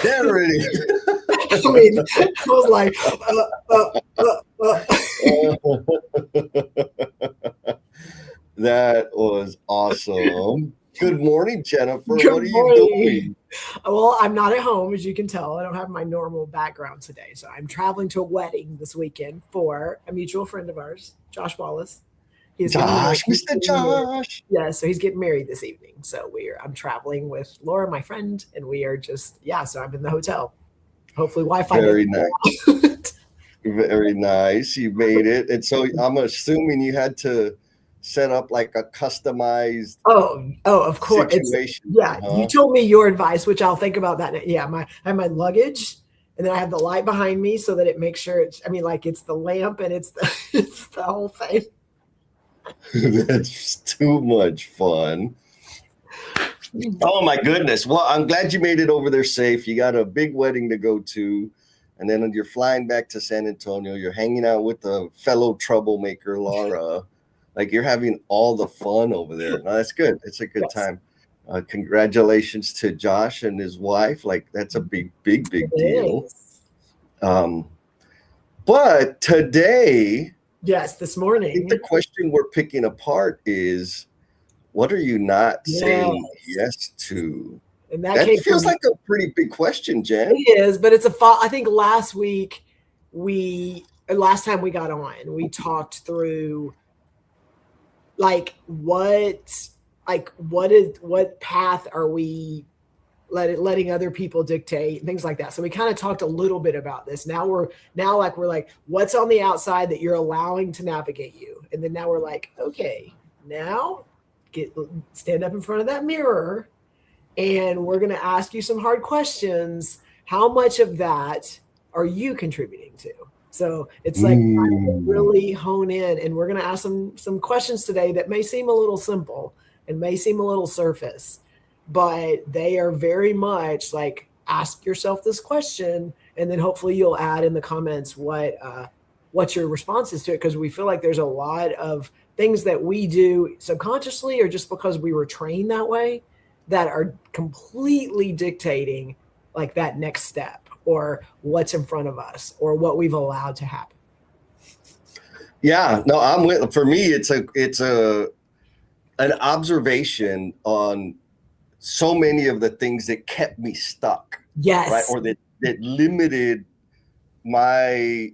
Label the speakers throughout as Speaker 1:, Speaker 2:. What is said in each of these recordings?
Speaker 1: There it is.
Speaker 2: I mean, I was like,
Speaker 1: That was awesome. Good morning, Jennifer.
Speaker 2: good
Speaker 1: What are you
Speaker 2: morning.
Speaker 1: doing?
Speaker 2: Well, I'm not at home, as you can tell. I don't have my normal background today. So I'm traveling to a wedding this weekend for a mutual friend of ours, Josh Wallace. He's getting married.
Speaker 1: Josh, Mr. Josh.
Speaker 2: Yeah, so he's getting married this evening. So I'm traveling with Laura, my friend, and we are so I'm in the hotel. Hopefully Wi-Fi
Speaker 1: Very
Speaker 2: doesn't
Speaker 1: nice.
Speaker 2: go out.
Speaker 1: Very nice. You made it. And so I'm assuming you had to set up like a customized
Speaker 2: Oh, of course.
Speaker 1: situation.
Speaker 2: You told me your advice, which I'll think about that. Yeah, I have my luggage, and then I have the light behind me so that it makes sure it's the lamp and it's the it's the whole thing.
Speaker 1: That's too much fun. Oh my goodness. Well, I'm glad you made it over there safe. You got a big wedding to go to. And then you're flying back to San Antonio. You're hanging out with a fellow troublemaker, Laura. Like you're having all the fun over there. No, that's good. It's a good time. Congratulations to Josh and his wife. Like that's a big deal. But today,
Speaker 2: this morning,
Speaker 1: I think the question we're picking apart is, what are you not saying yes to?
Speaker 2: And
Speaker 1: that feels like a pretty big question, Jen.
Speaker 2: It is, but it's I think last time we got on, we talked through what path are we letting other people dictate, things like that. So we kind of talked a little bit about this. Now we're like, what's on the outside that you're allowing to navigate you? And then now we're like, okay, now stand up in front of that mirror and we're going to ask you some hard questions. How much of that are you contributing to? So it's like really hone in, and we're going to ask some questions today that may seem a little simple and may seem a little surface, but they are very much like, ask yourself this question, and then hopefully you'll add in the comments what your response is to it, because we feel like there's a lot of things that we do subconsciously or just because we were trained that way that are completely dictating like that next step or what's in front of us or what we've allowed to happen.
Speaker 1: Yeah, no, I'm with. For me, it's an observation on so many of the things that kept me stuck.
Speaker 2: Yes.
Speaker 1: Right, or that limited my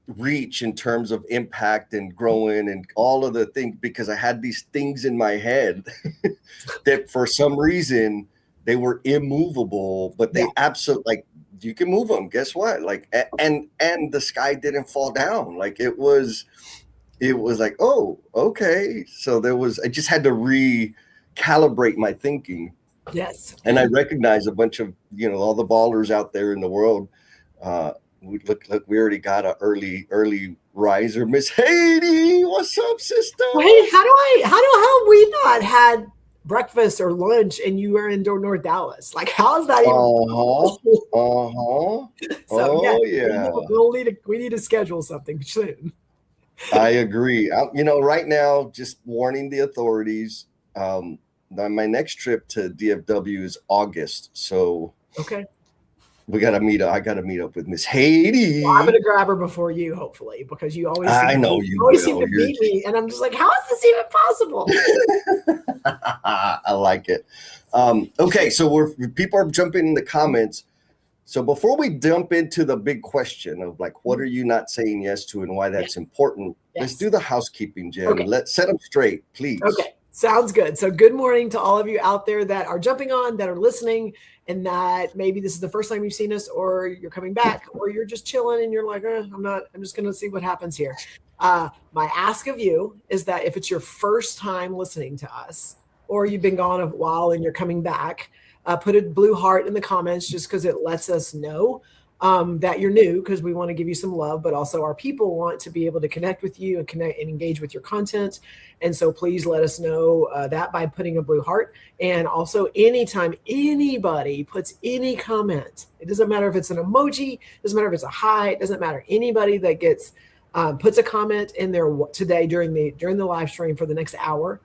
Speaker 1: reach in terms of impact and growing and all of the things, because I had these things in my head that for some reason they were immovable, but they absolutely, like, you can move them. Guess what? Like, and the sky didn't fall down. Like it was like, oh, okay. So I just had to recalibrate my thinking.
Speaker 2: Yes.
Speaker 1: And I recognize a bunch of, all the ballers out there in the world. Look, we already got an early riser. Miss Haiti, what's up, sister?
Speaker 2: Wait, how have we not had breakfast or lunch and you are in North Dallas? Like, how is that even
Speaker 1: So
Speaker 2: we need to schedule something soon.
Speaker 1: I agree. Right now, just warning the authorities. My next trip to DFW is August, so
Speaker 2: okay.
Speaker 1: We gotta meet up. I gotta meet up with Miss Haiti.
Speaker 2: Well, I'm gonna grab her before you, hopefully, because you always.
Speaker 1: I know you always
Speaker 2: seem to beat me, and I'm just like, how is this even possible?
Speaker 1: I like it. Okay, so people are jumping in the comments. So before we jump into the big question of like, what are you not saying yes to, and why that's important? Let's do the housekeeping, Jen.
Speaker 2: Okay.
Speaker 1: Let's set them straight, please.
Speaker 2: Okay. Sounds good. So good morning to all of you out there that are jumping on, that are listening, and that maybe this is the first time you've seen us, or you're coming back, or you're just chilling and you're like, I'm just going to see what happens here. My ask of you is that if it's your first time listening to us, or you've been gone a while and you're coming back, put a blue heart in the comments, just because it lets us know that you're new, because we want to give you some love, but also our people want to be able to connect with you and connect and engage with your content. And so please let us know that by putting a blue heart. And also, anytime anybody puts any comment, it doesn't matter if it's an emoji, it doesn't matter if it's a hi, it doesn't matter. Anybody that gets puts a comment in there today during the live stream for the next hour,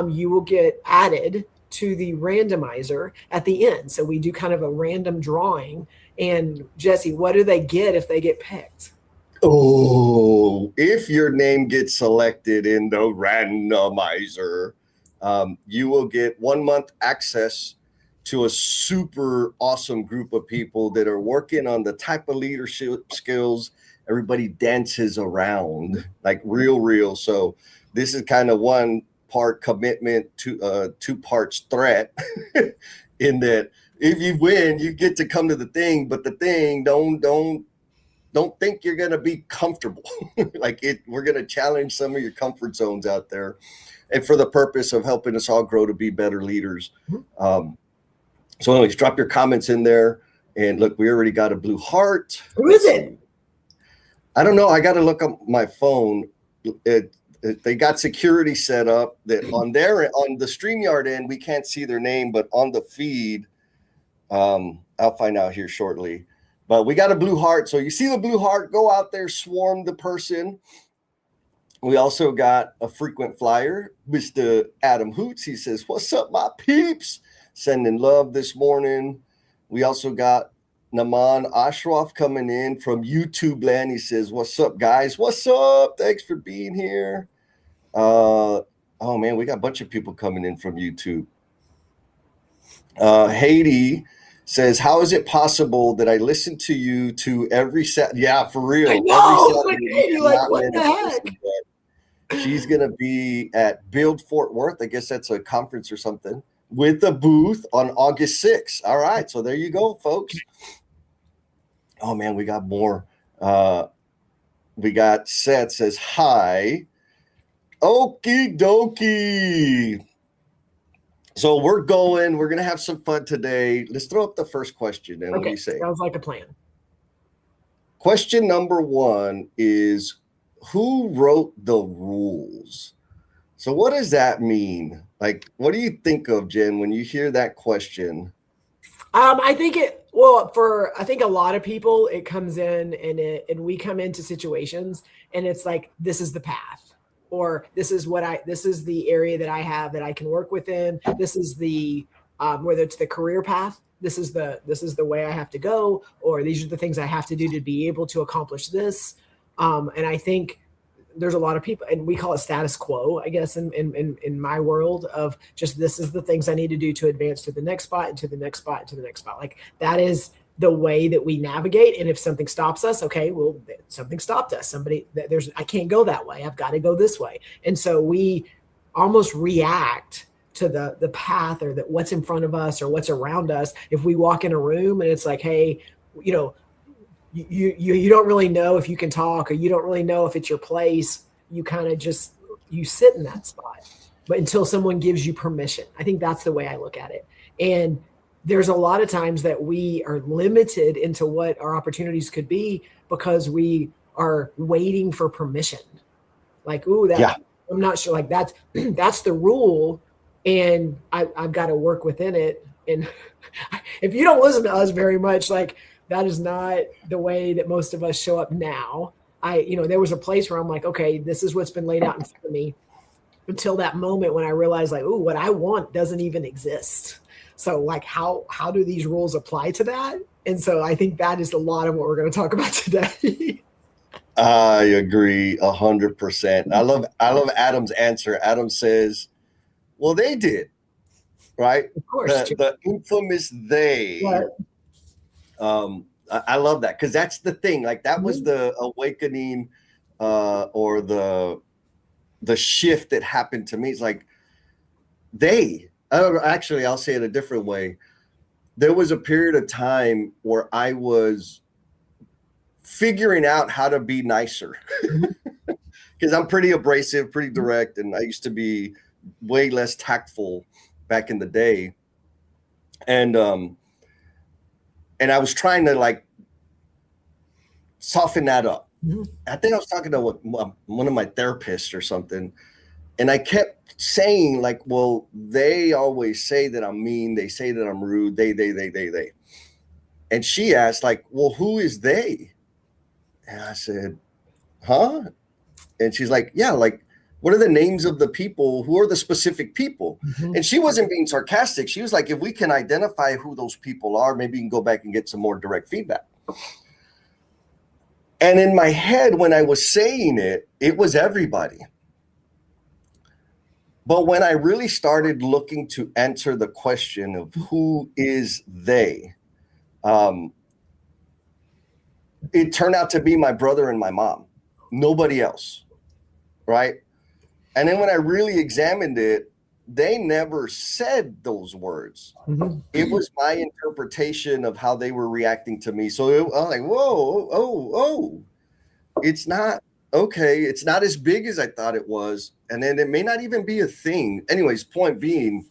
Speaker 2: you will get added to the randomizer at the end. So we do kind of a random drawing. And Jesse, what do they get if they get picked?
Speaker 1: Oh, if your name gets selected in the randomizer, you will get 1 month access to a super awesome group of people that are working on the type of leadership skills everybody dances around, like real. So this is kind of one part commitment to 2 parts threat in that if you win, you get to come to the thing, but the thing don't think you're going to be comfortable. We're going to challenge some of your comfort zones out there, and for the purpose of helping us all grow to be better leaders. So anyways, drop your comments in there. And look, we already got a blue heart.
Speaker 2: Who is it?
Speaker 1: I don't know. I got to look up my phone. They got security set up that on the StreamYard end, we can't see their name, but on the feed, I'll find out here shortly. But we got a blue heart. So you see the blue heart, go out there, swarm the person. We also got a frequent flyer, Mr. Adam Hoots. He says, "What's up, my peeps?" Sending love this morning. We also got Naman Ashraf coming in from YouTube land. He says, "What's up, guys? What's up? Thanks for being here." Oh, man, we got a bunch of people coming in from YouTube. Haiti says, "How is it possible that I listen to you every Saturday?" Yeah, for real.
Speaker 2: I know. Like, what the heck?
Speaker 1: She's going to be at Build Fort Worth. I guess that's a conference or something with a booth on August 6th. All right. So there you go, folks. Oh, man, we got more. We got Seth says, "Hi. Okie dokie." So we're going to have some fun today. Let's throw up the first question. And what do you say?
Speaker 2: Sounds like a plan.
Speaker 1: Question number 1 is, who wrote the rules? So what does that mean? Like, what do you think of, Jen, when you hear that question?
Speaker 2: I think I think a lot of people, it comes in and we come into situations and it's like, this is the path, or this is the area that I have that I can work within. This is the, whether it's the career path, this is the way I have to go, or these are the things I have to do to be able to accomplish this. And I think there's a lot of people, and we call it status quo, I guess, in my world, of just, this is the things I need to do to advance to the next spot and to the next spot and to the next spot. Like, that is the way that we navigate. And if something stops us, okay, well, something stopped us. I can't go that way. I've got to go this way. And so we almost react to the path, or what's in front of us or what's around us. If we walk in a room and it's like, hey, you don't really know if you can talk, or you don't really know if it's your place, you kind of just, you sit in that spot, but until someone gives you permission. I think that's the way I look at it. And there's a lot of times that we are limited into what our opportunities could be because we are waiting for permission. Like, I'm not sure, like that's the rule, and I've got to work within it. And if you don't listen to us very much, like, that is not the way that most of us show up now. There was a place where I'm like, okay, this is what's been laid out in front of me, until that moment when I realized, like, what I want doesn't even exist. So, like, how do these rules apply to that? And so I think that is a lot of what we're going to talk about today.
Speaker 1: I agree 100%. I love Adam's answer. Adam says, well, they did, right?
Speaker 2: Of course.
Speaker 1: The infamous they.
Speaker 2: Yeah.
Speaker 1: I love that, because that's the thing. Like, that was the awakening, or the shift that happened to me. It's like, I'll say it a different way. There was a period of time where I was figuring out how to be nicer, because I'm pretty abrasive, pretty direct, and I used to be way less tactful back in the day. And I was trying to, like, soften that up. I think I was talking to one of my therapists or something, and I kept saying, like, well, they always say that I'm mean. They say that I'm rude. They. And she asked, like, well, who is they? And I said, huh? And she's like, yeah, like, What are the names of the people? Who are the specific people?
Speaker 2: Mm-hmm.
Speaker 1: And she wasn't being sarcastic. She was like, if we can identify who those people are, maybe you can go back and get some more direct feedback. And in my head, when I was saying it, it was everybody. But when I really started looking to answer the question of who is they, it turned out to be my brother and my mom, nobody else, right? And then when I really examined it, they never said those words.
Speaker 2: Mm-hmm.
Speaker 1: It was my interpretation of how they were reacting to me. So I was like, whoa, oh, it's not okay. It's not as big as I thought it was. And then it may not even be a thing. Anyways, point being,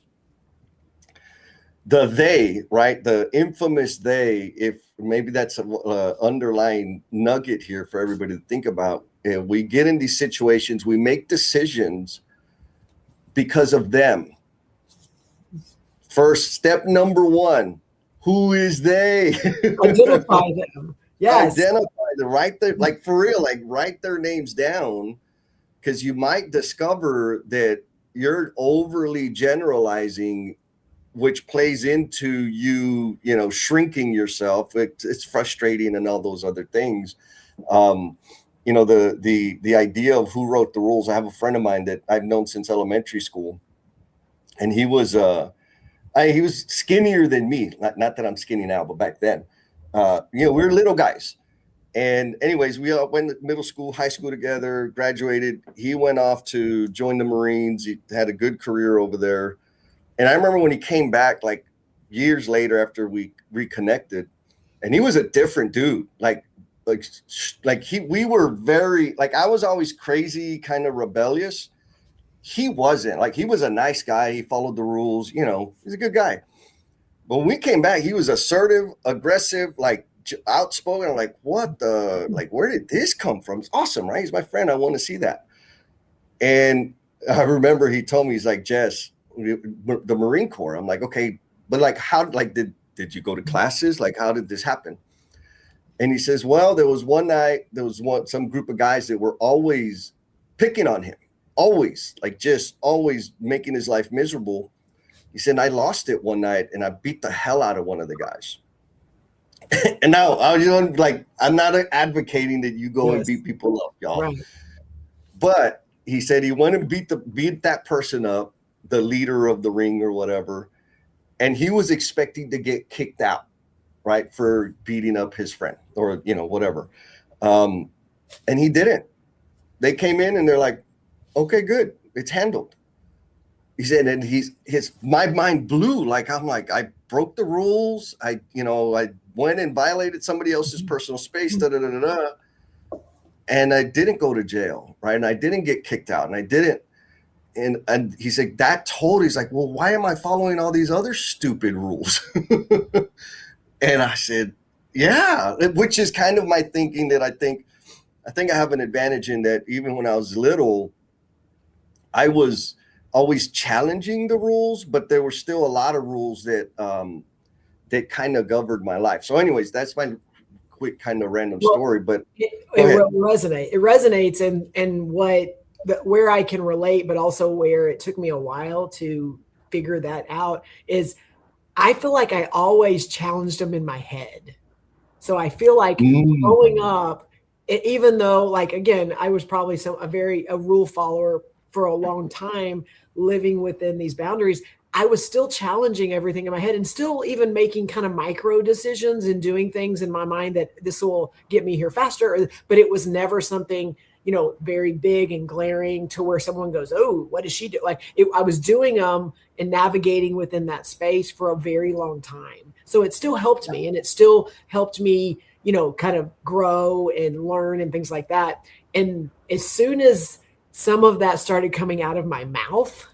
Speaker 1: the they, right? The infamous they, if maybe that's an underlying nugget here for everybody to think about. If we get in these situations, we make decisions because of them. First, step number one, who is they?
Speaker 2: Identify them. Yes.
Speaker 1: Identify them, write their, like for real, like write their names down, because you might discover that you're overly generalizing, which plays into you know, shrinking yourself. It's frustrating and all those other things. You know, the idea of who wrote the rules. I have a friend of mine that I've known since elementary school, and he was skinnier than me. Not that I'm skinny now, but back then, you know, we were little guys. And anyways, we all went to middle school, high school together, graduated. He went off to join the Marines. He had a good career over there. And I remember when he came back, like years later after we reconnected, and he was a different dude. We were very, like, I was always crazy, kind of rebellious. He wasn't. Like, he was a nice guy. He followed the rules, you know, he's a good guy. But when we came back, he was assertive, aggressive, like outspoken. I'm like, what the, like, where did this come from? It's awesome, right? He's my friend. I want to see that. And I remember he told me, he's like, Jess, the Marine Corps. I'm like, okay, but like, how, like, did you go to classes? Like, how did this happen? And he says, well, there was one night, some group of guys that were always picking on him, always, like, just always making his life miserable. He said, I lost it one night and I beat the hell out of one of the guys. And now I was, you know, like, I'm not advocating that you go and beat people up, y'all.
Speaker 2: Right.
Speaker 1: But he said he went and beat that person up, the leader of the ring or whatever, and he was expecting to get kicked out, right, for beating up his friend or, you know, whatever. And he didn't. They came in and they're like, okay, good, it's handled. He said, and my mind blew. Like, I'm like, I broke the rules. I went and violated somebody else's personal space, and I didn't go to jail, right? And I didn't get kicked out, and I didn't. And he's like, he's like, well, why am I following all these other stupid rules? And I said, yeah, which is kind of my thinking, that I think I have an advantage in that. Even when I was little, I was always challenging the rules, but there were still a lot of rules that kind of governed my life. So anyways, that's my quick kind of random story, but
Speaker 2: it resonates and where I can relate, but also where it took me a while to figure that out is I feel like I always challenged them in my head. So I feel like growing up, even though, like, again, I was probably a rule follower for a long time, living within these boundaries, I was still challenging everything in my head and still even making kind of micro decisions and doing things in my mind that this will get me here faster. But it was never something, you know, very big and glaring to where someone goes, oh, what does she do? Like, I was doing them and navigating within that space for a very long time. So it still helped me, and it still helped me, you know, kind of grow and learn and things like that. And as soon as some of that started coming out of my mouth,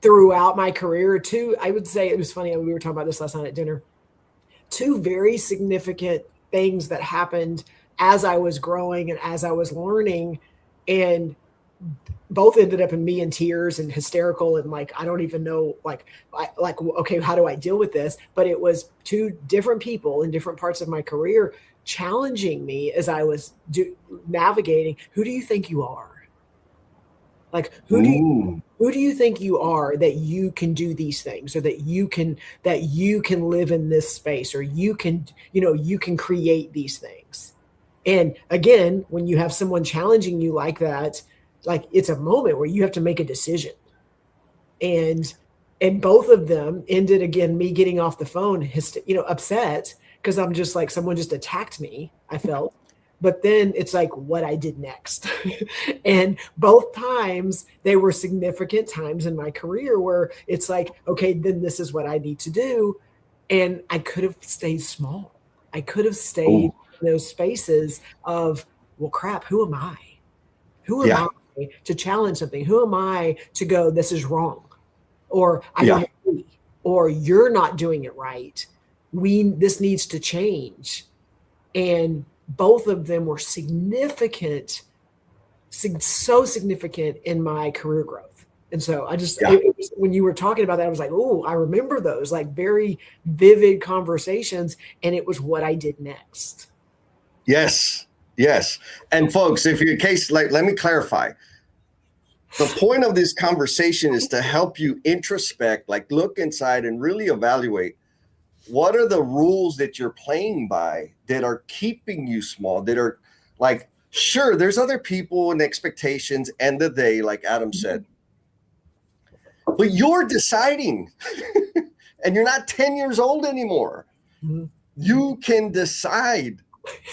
Speaker 2: throughout my career, I would say, it was funny, we were talking about this last night at dinner, two very significant things that happened as I was growing and as I was learning, and both ended up in me in tears and hysterical and like, I don't even know, okay, how do I deal with this? But it was two different people in different parts of my career challenging me as I was navigating. Who do you think you are? Like, who do you think you are that you can do these things, or that you can live in this space, or you can create these things? And again, when you have someone challenging you like that, like, it's a moment where you have to make a decision. And both of them ended, again, me getting off the phone, upset, because I'm just like, someone just attacked me, I felt. But then it's like what I did next. And both times they were significant times in my career where it's like, okay, then this is what I need to do. And I could have stayed small. I could have stayed in those spaces of, well, crap, who am I? Who am I to challenge something? Who am I to go, this is wrong? Or I don't agree, or you're not doing it right. This needs to change. And both of them were significant, so significant in my career growth. And so I just, when you were talking about that, I was like, oh, I remember those, like, very vivid conversations. And it was what I did next.
Speaker 1: Yes. And folks, if you're in case, like, let me clarify. The point of this conversation is to help you introspect, like, look inside and really evaluate what are the rules that you're playing by that are keeping you small, that are like, sure, there's other people and expectations, end of the day, like Adam said, but you're deciding and you're not 10 years old anymore. Mm-hmm. You can decide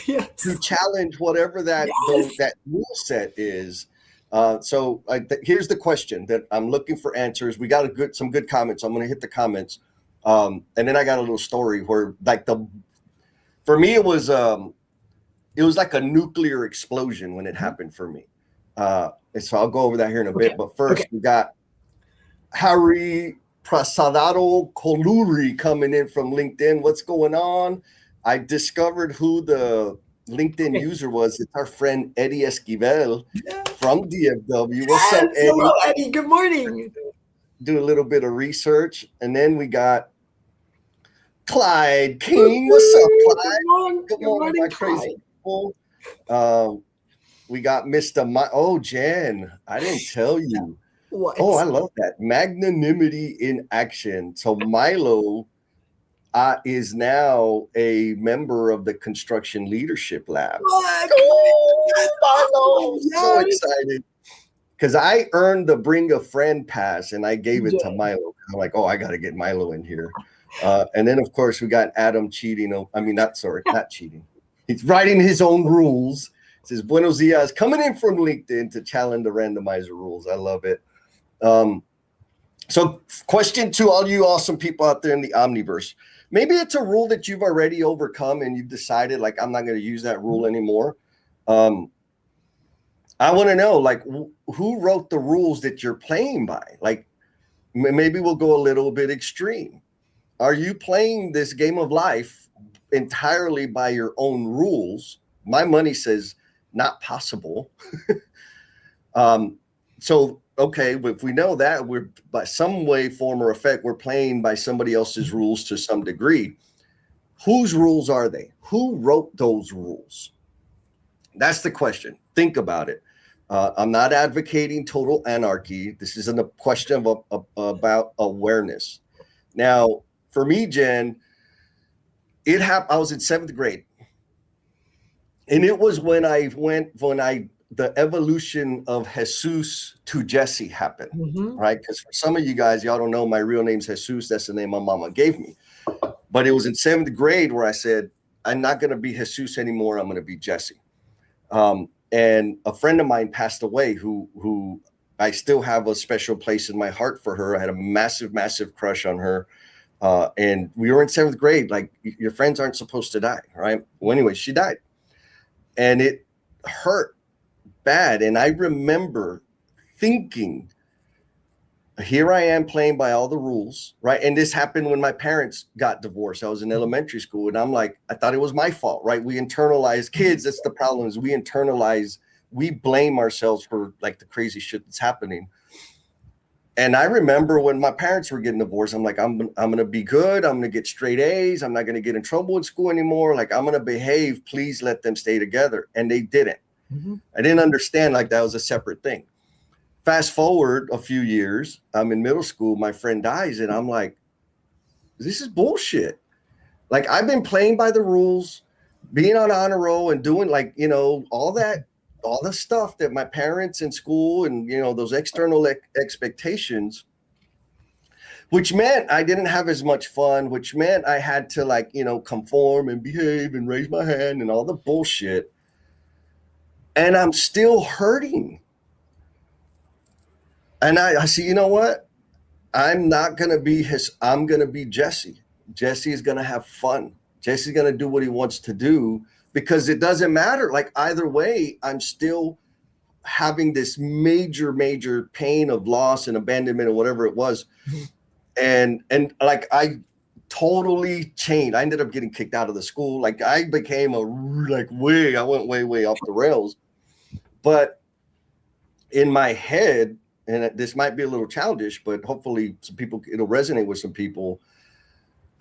Speaker 1: to challenge whatever that rule set is. So here's the question that I'm looking for answers. We got some good comments. I'm going to hit the comments. And then I got a little story where, like, for me, it was like a nuclear explosion when it happened for me. And so I'll go over that here in a bit. But first, we got Harry Prasadaro Koluri coming in from LinkedIn. What's going on? I discovered who the LinkedIn user was. It's our friend Eddie Esquivel from DFW. What's up, Eddie?
Speaker 2: Hello, Eddie. Good morning.
Speaker 1: Do a little bit of research. And then we got Clyde King. What's up, Clyde? Good morning, my crazy people. We got Mr. Jen, I didn't tell you. What? Oh, I love that. Magnanimity in action. So Milo is now a member of the Construction Leadership Lab. Milo, so excited. Because I earned the Bring a Friend pass and I gave it to Milo. I'm like, I got to get Milo in here. And then, of course, we got Adam cheating. Not cheating. He's writing his own rules. It says, Buenos dias, coming in from LinkedIn to challenge the randomizer rules. I love it. So question to all you awesome people out there in the Omniverse. Maybe it's a rule that you've already overcome and you've decided, like, I'm not going to use that rule anymore. I want to know, like, who wrote the rules that you're playing by? Like, maybe we'll go a little bit extreme. Are you playing this game of life entirely by your own rules? My money says not possible. So, okay, if we know that, we're by some way, form, or effect, we're playing by somebody else's rules to some degree. Whose rules are they? Who wrote those rules? That's the question. Think about it. I'm not advocating total anarchy. This isn't a question about awareness. Now, for me, Jen, it happened. I was in 7th grade, and it was when the evolution of Jesus to Jesse happened, right? Because for some of you guys, y'all don't know my real name's Jesus. That's the name my mama gave me. But it was in 7th grade where I said, I'm not going to be Jesus anymore. I'm going to be Jesse. And a friend of mine passed away who I still have a special place in my heart for her. I had a massive, massive crush on her. And we were in 7th grade. Like, your friends aren't supposed to die, right? Well, anyway, she died. And it hurt bad. And I remember thinking, here I am playing by all the rules, right? And this happened when my parents got divorced. I was in elementary school, and I'm like, I thought it was my fault, right? We internalize kids. That's the problem, is we blame ourselves for, like, the crazy shit that's happening. And I remember when my parents were getting divorced, I'm like, I'm going to be good. I'm going to get straight A's. I'm not going to get in trouble in school anymore. Like, I'm going to behave. Please let them stay together. And they didn't. I didn't understand, like, that was a separate thing. Fast forward a few years, I'm in middle school, my friend dies, and I'm like, this is bullshit. Like, I've been playing by the rules, being on honor roll and doing, like, you know, all the stuff that my parents in school and, you know, those external expectations, which meant I didn't have as much fun, which meant I had to, like, you know, conform and behave and raise my hand and all the bullshit. And I'm still hurting. And I see, you know what? I'm not going to be I'm going to be Jesse. Jesse is going to have fun. Jesse's going to do what he wants to do, because it doesn't matter. Like, either way, I'm still having this major, major pain of loss and abandonment or whatever it was. And like, I totally changed. I ended up getting kicked out of the school. Like, I became I went way, way off the rails. But in my head, and this might be a little childish, but hopefully some people, it'll resonate with some people.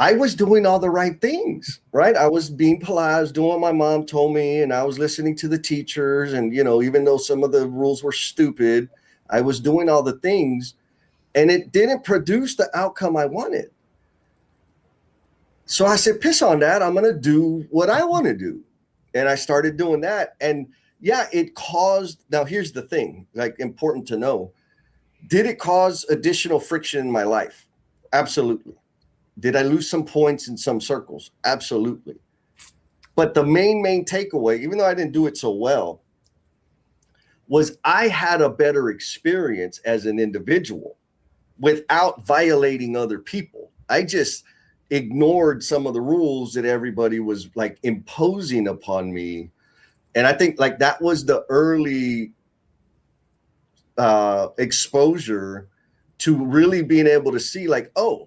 Speaker 1: I was doing all the right things, right? I was being polite. I was doing what my mom told me, and I was listening to the teachers. And, you know, even though some of the rules were stupid, I was doing all the things, and it didn't produce the outcome I wanted. So I said, piss on that. I'm going to do what I want to do. And I started doing that. And yeah, it caused, now here's the thing, like, important to know. Did it cause additional friction in my life? Absolutely. Did I lose some points in some circles? Absolutely. But the main takeaway, even though I didn't do it so well, was I had a better experience as an individual without violating other people. I just ignored some of the rules that everybody was, like, imposing upon me. And I think, like, that was the early exposure to really being able to see, like, oh,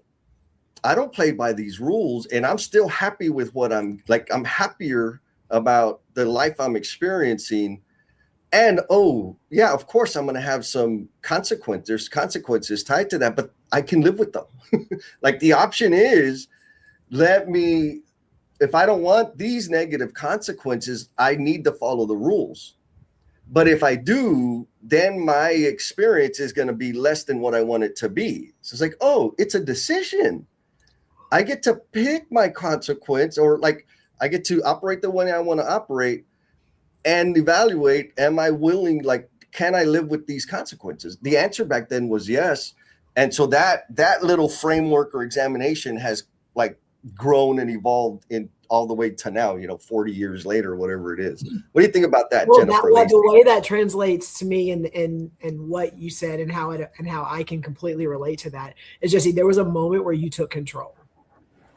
Speaker 1: I don't play by these rules, and I'm still happy with what I'm happier about the life I'm experiencing. And oh yeah, of course I'm going to have some consequences. There's consequences tied to that, but I can live with them. Like, the option is, if I don't want these negative consequences, I need to follow the rules. But if I do, then my experience is going to be less than what I want it to be. So it's like, oh, it's a decision. I get to pick my consequence, or, like, I get to operate the way I want to operate and evaluate, am I willing, like, can I live with these consequences? The answer back then was yes. And so that little framework or examination has, like, grown and evolved in all the way to now, 40 years later, whatever it is. What do you think about that,
Speaker 2: well,
Speaker 1: Jennifer?
Speaker 2: the way that translates to me and what you said and how I can completely relate to that is, Jesse, there was a moment where you took control.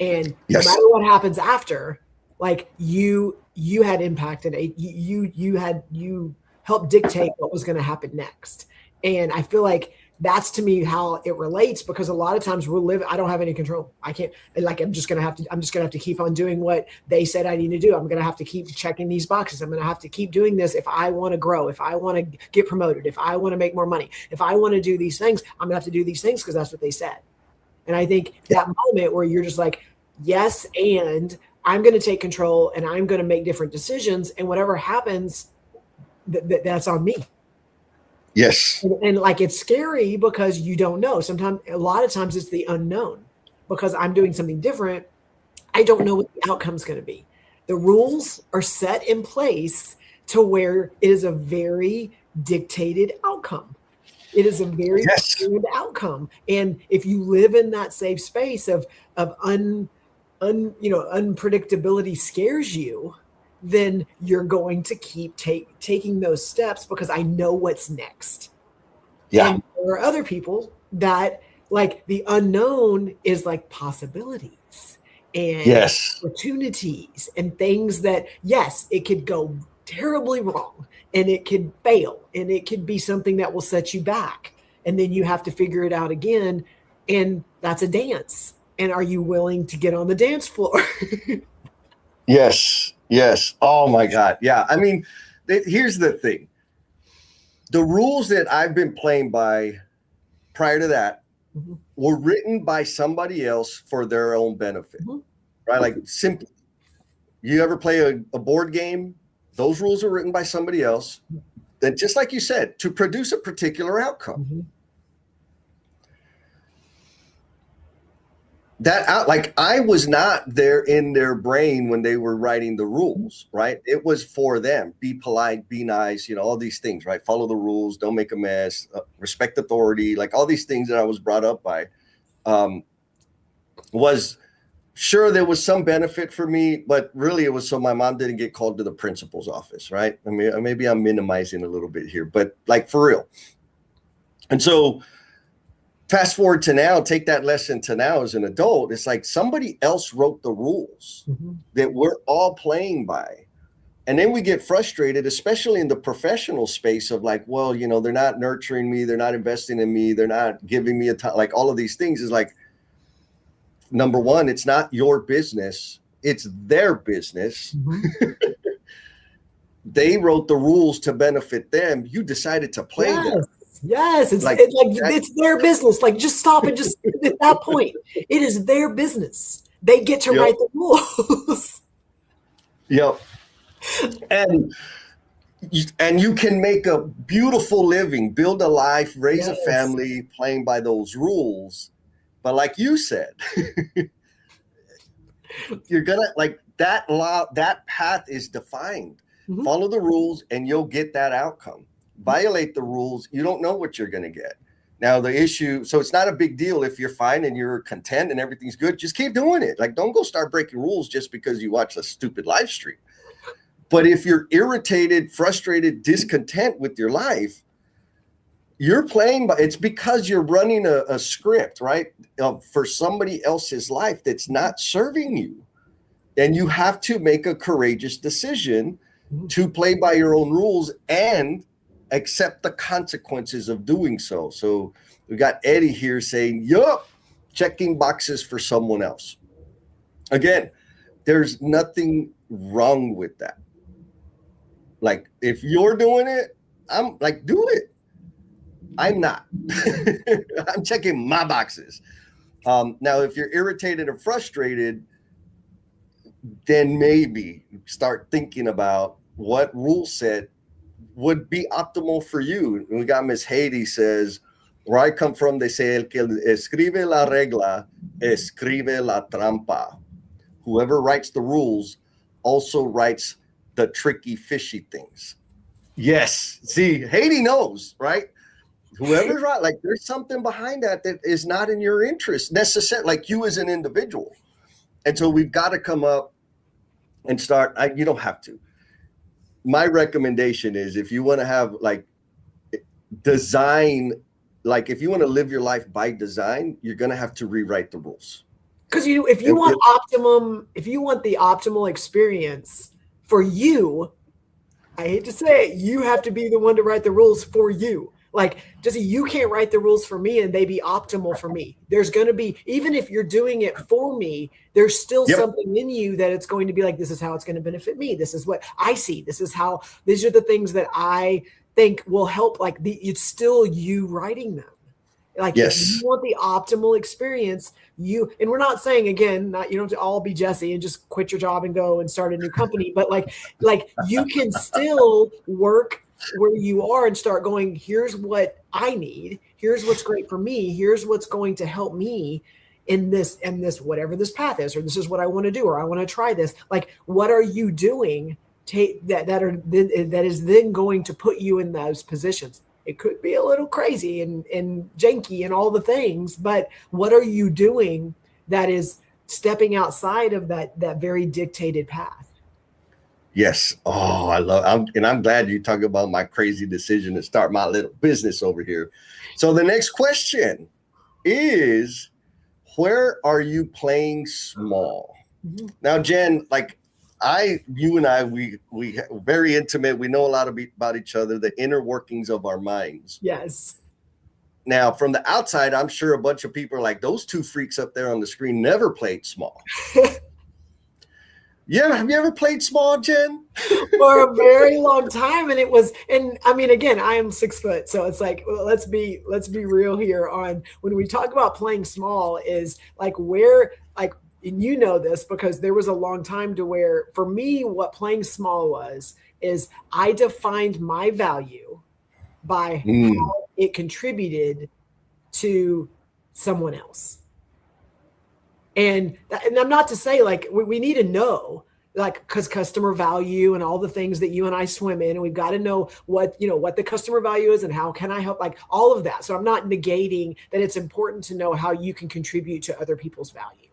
Speaker 2: And yes, no matter what happens after, like, you had impact, and you helped dictate what was going to happen next. And I feel like that's, to me, how it relates, because a lot of times I don't have any control. I can't, like, I'm just going to have to keep on doing what they said I need to do. I'm going to have to keep checking these boxes. I'm going to have to keep doing this if I want to grow, if I want to get promoted, if I want to make more money, if I want to do these things, I'm going to have to do these things because that's what they said. And I think that moment where you're just like, yes, and I'm going to take control and I'm going to make different decisions, and whatever happens, that's on me.
Speaker 1: Yes.
Speaker 2: And like, it's scary because you don't know. A lot of times it's the unknown, because I'm doing something different. I don't know what the outcome's going to be. The rules are set in place to where it is a very dictated outcome. It is a very dictated outcome. And if you live in that safe space of unpredictability scares you, then you're going to keep taking those steps because I know what's next.
Speaker 1: Yeah.
Speaker 2: And there are other people that, like, the unknown is like possibilities and opportunities and things that, yes, it could go terribly wrong and it could fail and it could be something that will set you back. And then you have to figure it out again. And that's a dance. And are you willing to get on the dance floor?
Speaker 1: Yes. Oh my God. Yeah. I mean, here's the thing. The rules that I've been playing by prior to that were written by somebody else for their own benefit, right? Like, simply, you ever play a board game? Those rules are written by somebody else. And just like you said, to produce a particular outcome.
Speaker 2: Mm-hmm.
Speaker 1: Like I was not there in their brain when they were writing the rules, right? It was for them. Be polite, be nice, all these things, right? Follow the rules, don't make a mess, respect authority, like all these things that I was brought up by. Was sure there was some benefit for me, but really it was so my mom didn't get called to the principal's office, right? I mean, maybe I'm minimizing a little bit here, but like for real. And so fast forward to now, take that lesson to now as an adult. It's like somebody else wrote the rules that we're all playing by. And then we get frustrated, especially in the professional space of like, well, they're not nurturing me. They're not investing in me. They're not giving me a time. Like all of these things is like, number one, it's not your business. It's their business. They wrote the rules to benefit them. You decided to play them.
Speaker 2: Yes, it's their business. Like, just stop and just at that point, it is their business. They get to write the rules.
Speaker 1: Yep. And you can make a beautiful living, build a life, raise a family, playing by those rules. But like you said, you're gonna like that law. That path is defined. Follow the rules, and you'll get that outcome. Violate the rules, you don't know what you're going to get. Now the issue, so it's not a big deal if you're fine and you're content and everything's good. Just keep doing it. Like, don't go start breaking rules just because you watch a stupid live stream. But if you're irritated, frustrated, discontent with your life, you're playing by, it's because you're running a script, right? For somebody else's life that's not serving you. And you have to make a courageous decision to play by your own rules and accept the consequences of doing so. So we got Eddie here saying, yup, checking boxes for someone else. Again, there's nothing wrong with that. Like, if you're doing it, I'm like, do it. I'm not. I'm checking my boxes. Now, if you're irritated or frustrated, then maybe start thinking about what rule set would be optimal for you. We got Miss Haiti says, where I come from, they say, el que escribe la regla, escribe la trampa. Whoever writes the rules also writes the tricky, fishy things. Yes. See, Haiti knows, right? Whoever's right, like there's something behind that is not in your interest necessarily, like you as an individual. And so we've got to come up and start. You don't have to. My recommendation is if you want to have like design, like if you want to live your life by design, you're going to have to rewrite the rules.
Speaker 2: Because if you want the optimal experience for you, I hate to say it, you have to be the one to write the rules for you. Like, Jesse, you can't write the rules for me and they be optimal for me. There's going to be, even if you're doing it for me, there's still something in you that it's going to be like, this is how it's going to benefit me. This is what I see. These are the things that I think will help. Like, it's still you writing them. Like, if you want the optimal experience, and we're not saying, again, you don't have to all be Jesse and just quit your job and go and start a new company, but like you can still work where you are and start going, here's what I need. Here's what's great for me. Here's what's going to help me in this, whatever this path is, or this is what I want to do, or I want to try this. Like, what are you doing that is then going to put you in those positions? It could be a little crazy and janky and all the things, but what are you doing that is stepping outside of that very dictated path?
Speaker 1: Yes. Oh, I'm glad you talk about my crazy decision to start my little business over here. So the next question is, where are you playing small? Now, Jen, like you and I, we very intimate. We know a lot about each other, the inner workings of our minds.
Speaker 2: Yes.
Speaker 1: Now, from the outside, I'm sure a bunch of people are like, those two freaks up there on the screen never played small. Yeah, have you ever played small, Jen?
Speaker 2: For a very long time, and I mean, again, I am 6 foot, so it's like, well, let's be real here. On when we talk about playing small, is like where, like, and you know this because there was a long time to where, for me, what playing small was is I defined my value by how it contributed to someone else. And I'm not to say like we need to know, like, because customer value and all the things that you and I swim in, and we've got to know what the customer value is and how can I help, like all of that. So I'm not negating that it's important to know how you can contribute to other people's value,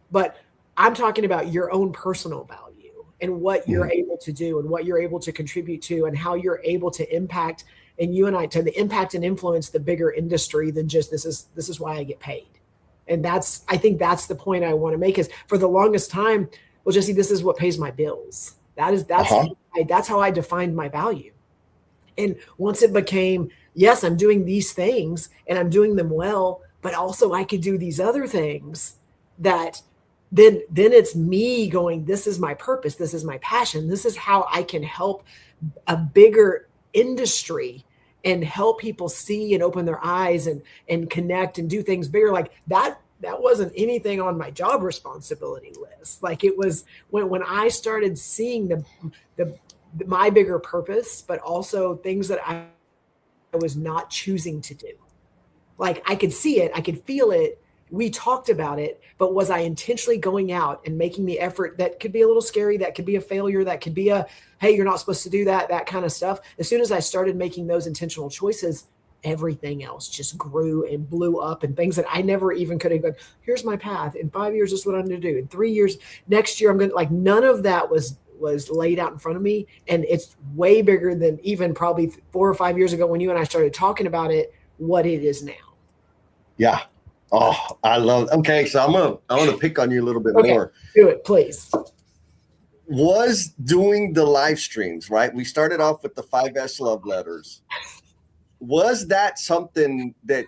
Speaker 2: but I'm talking about your own personal value and what you're able to do and what you're able to contribute to and how you're able to impact, and you and I to the impact and influence the bigger industry than just this is why I get paid. And I think that's the point I want to make, is for the longest time, well, Jesse, this is what pays my bills. That's how I defined my value. And once it became, yes, I'm doing these things and I'm doing them well, but also I could do these other things, that then it's me going, this is my purpose. This is my passion. This is how I can help a bigger industry and help people see and open their eyes and connect and do things bigger. Like that wasn't anything on my job responsibility list. Like it was when I started seeing my bigger purpose, but also things that I was not choosing to do. Like I could see it, I could feel it. We talked about it, but was I intentionally going out and making the effort? That could be a little scary. That could be a failure. That could be hey, you're not supposed to do that kind of stuff. As soon as I started making those intentional choices, everything else just grew and blew up, and things that I never even could have gone, here's my path. In 5 years, this is what I'm going to do. In 3 years, next year, I'm going to, like, none of that was laid out in front of me. And it's way bigger than even probably 4 or 5 years ago when you and I started talking about it, what it is now.
Speaker 1: Yeah. Oh, I love it. Okay, so I want to pick on you a little bit more.
Speaker 2: Do it, please.
Speaker 1: Was doing the live streams, right? We started off with the 5S love letters. Was that something that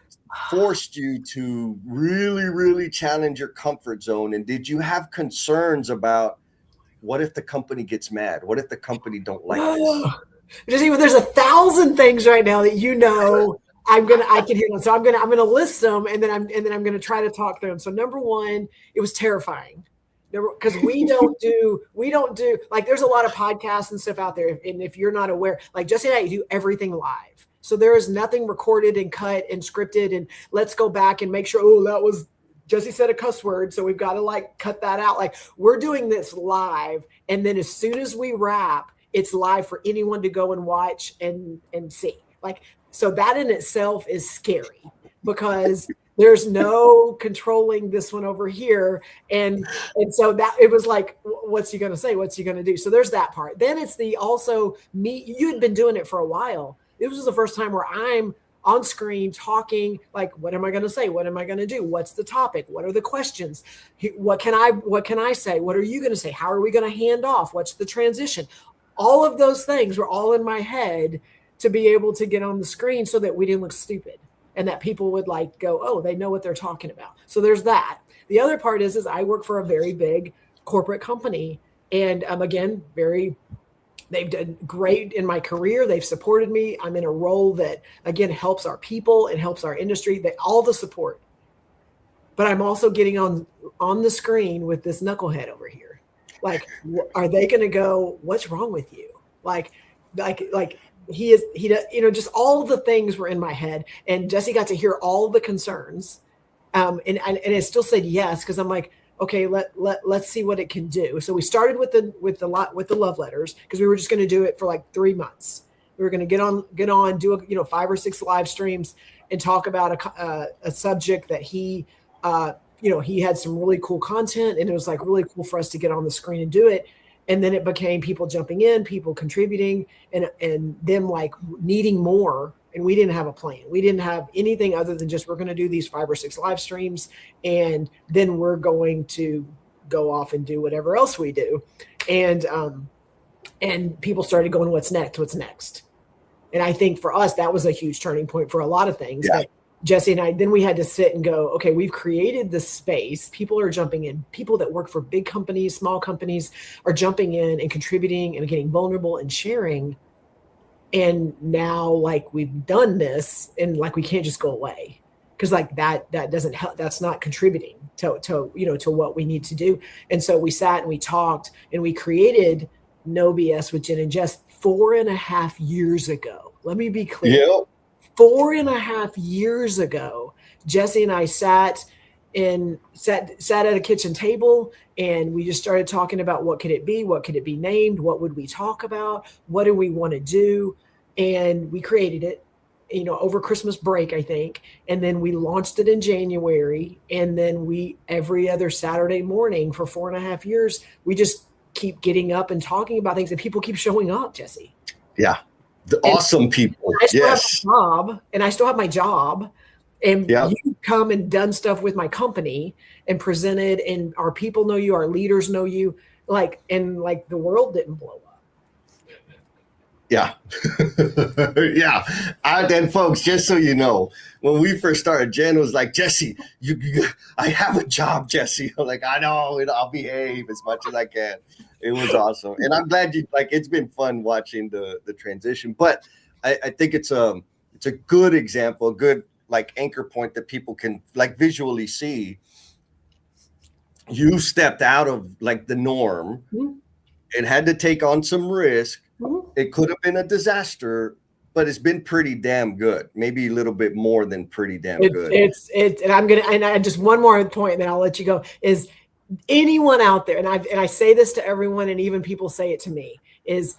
Speaker 1: forced you to really, really challenge your comfort zone? And did you have concerns about, what if the company gets mad? What if the company don't like this?
Speaker 2: There's 1,000 things right now that I can hit on. So I'm gonna list them, and then I'm gonna try to talk through them. So number one, it was terrifying, because we don't do like, there's a lot of podcasts and stuff out there, and if you're not aware, like Jesse and I do everything live. So there is nothing recorded and cut and scripted, and let's go back and make sure, that was Jesse said a cuss word, so we've got to like cut that out. Like, we're doing this live, and then as soon as we wrap, it's live for anyone to go and watch and see. Like, so that in itself is scary, because there's no controlling this one over here. And so that it was like, what's he going to say? What's he going to do? So there's that part. Then it's you had been doing it for a while. It was the first time where I'm on screen talking, like, what am I going to say? What am I going to do? What's the topic? What are the questions? What can I say? What are you going to say? How are we going to hand off? What's the transition? All of those things were all in my head to be able to get on the screen so that we didn't look stupid, and that people would like go, oh, they know what they're talking about. So there's that. The other part is I work for a very big corporate company, and again, they've done great in my career. They've supported me. I'm in a role that, again, helps our people and helps our industry, all the support. But I'm also getting on the screen with this knucklehead over here. Like, are they going to go, what's wrong with you? Like he does, just all the things were in my head, and Jesse got to hear all the concerns. And it still said yes, because I'm like, okay, let's see what it can do. So we started with the love letters, because we were just going to do it for like 3 months. We were going to get on, do 5 or 6 live streams and talk about a subject that he had some really cool content, and it was like really cool for us to get on the screen and do it. And then it became people jumping in, people contributing, and them like needing more. And we didn't have a plan. We didn't have anything other than just, we're going to do these 5 or 6 live streams, and then we're going to go off and do whatever else we do. And people started going, what's next? And I think for us, that was a huge turning point for a lot of things.
Speaker 1: Yeah.
Speaker 2: That Jesse and I, then we had to sit and go, okay, we've created this space. People are jumping in. People that work for big companies, small companies are jumping in and contributing and getting vulnerable and sharing. And now, like, we've done this, and like, we can't just go away, because like that doesn't help. That's not contributing to what we need to do. And so we sat and we talked, and we created No BS with Jen and Jess 4.5 years ago. Let me be clear.
Speaker 1: Yep.
Speaker 2: 4.5 years ago, Jesse and I sat at a kitchen table, and we just started talking about what could it be? What could it be named? What would we talk about? What do we want to do? And we created it, over Christmas break, I think. And then we launched it in January. And then every other Saturday morning for 4.5 years, we just keep getting up and talking about things, and people keep showing up, Jesse.
Speaker 1: Yeah. Awesome people.
Speaker 2: I still have my job, and you come and done stuff with my company and presented, and our people know you, our leaders know you, and the world didn't blow up.
Speaker 1: Yeah. Yeah. And folks, just so you know, when we first started, Jen was like, Jesse, I have a job, Jesse. I'm like, I know, I'll behave as much as I can. It was awesome. And I'm glad it's been fun watching the transition, but I think it's a good example, a good anchor point that people can visually see. You stepped out of the norm and had to take on some risk. It could have been a disaster, but it's been pretty damn good. Maybe a little bit more than pretty damn good.
Speaker 2: And just one more point, and then I'll let you go, is anyone out there, and I say this to everyone, and even people say it to me, is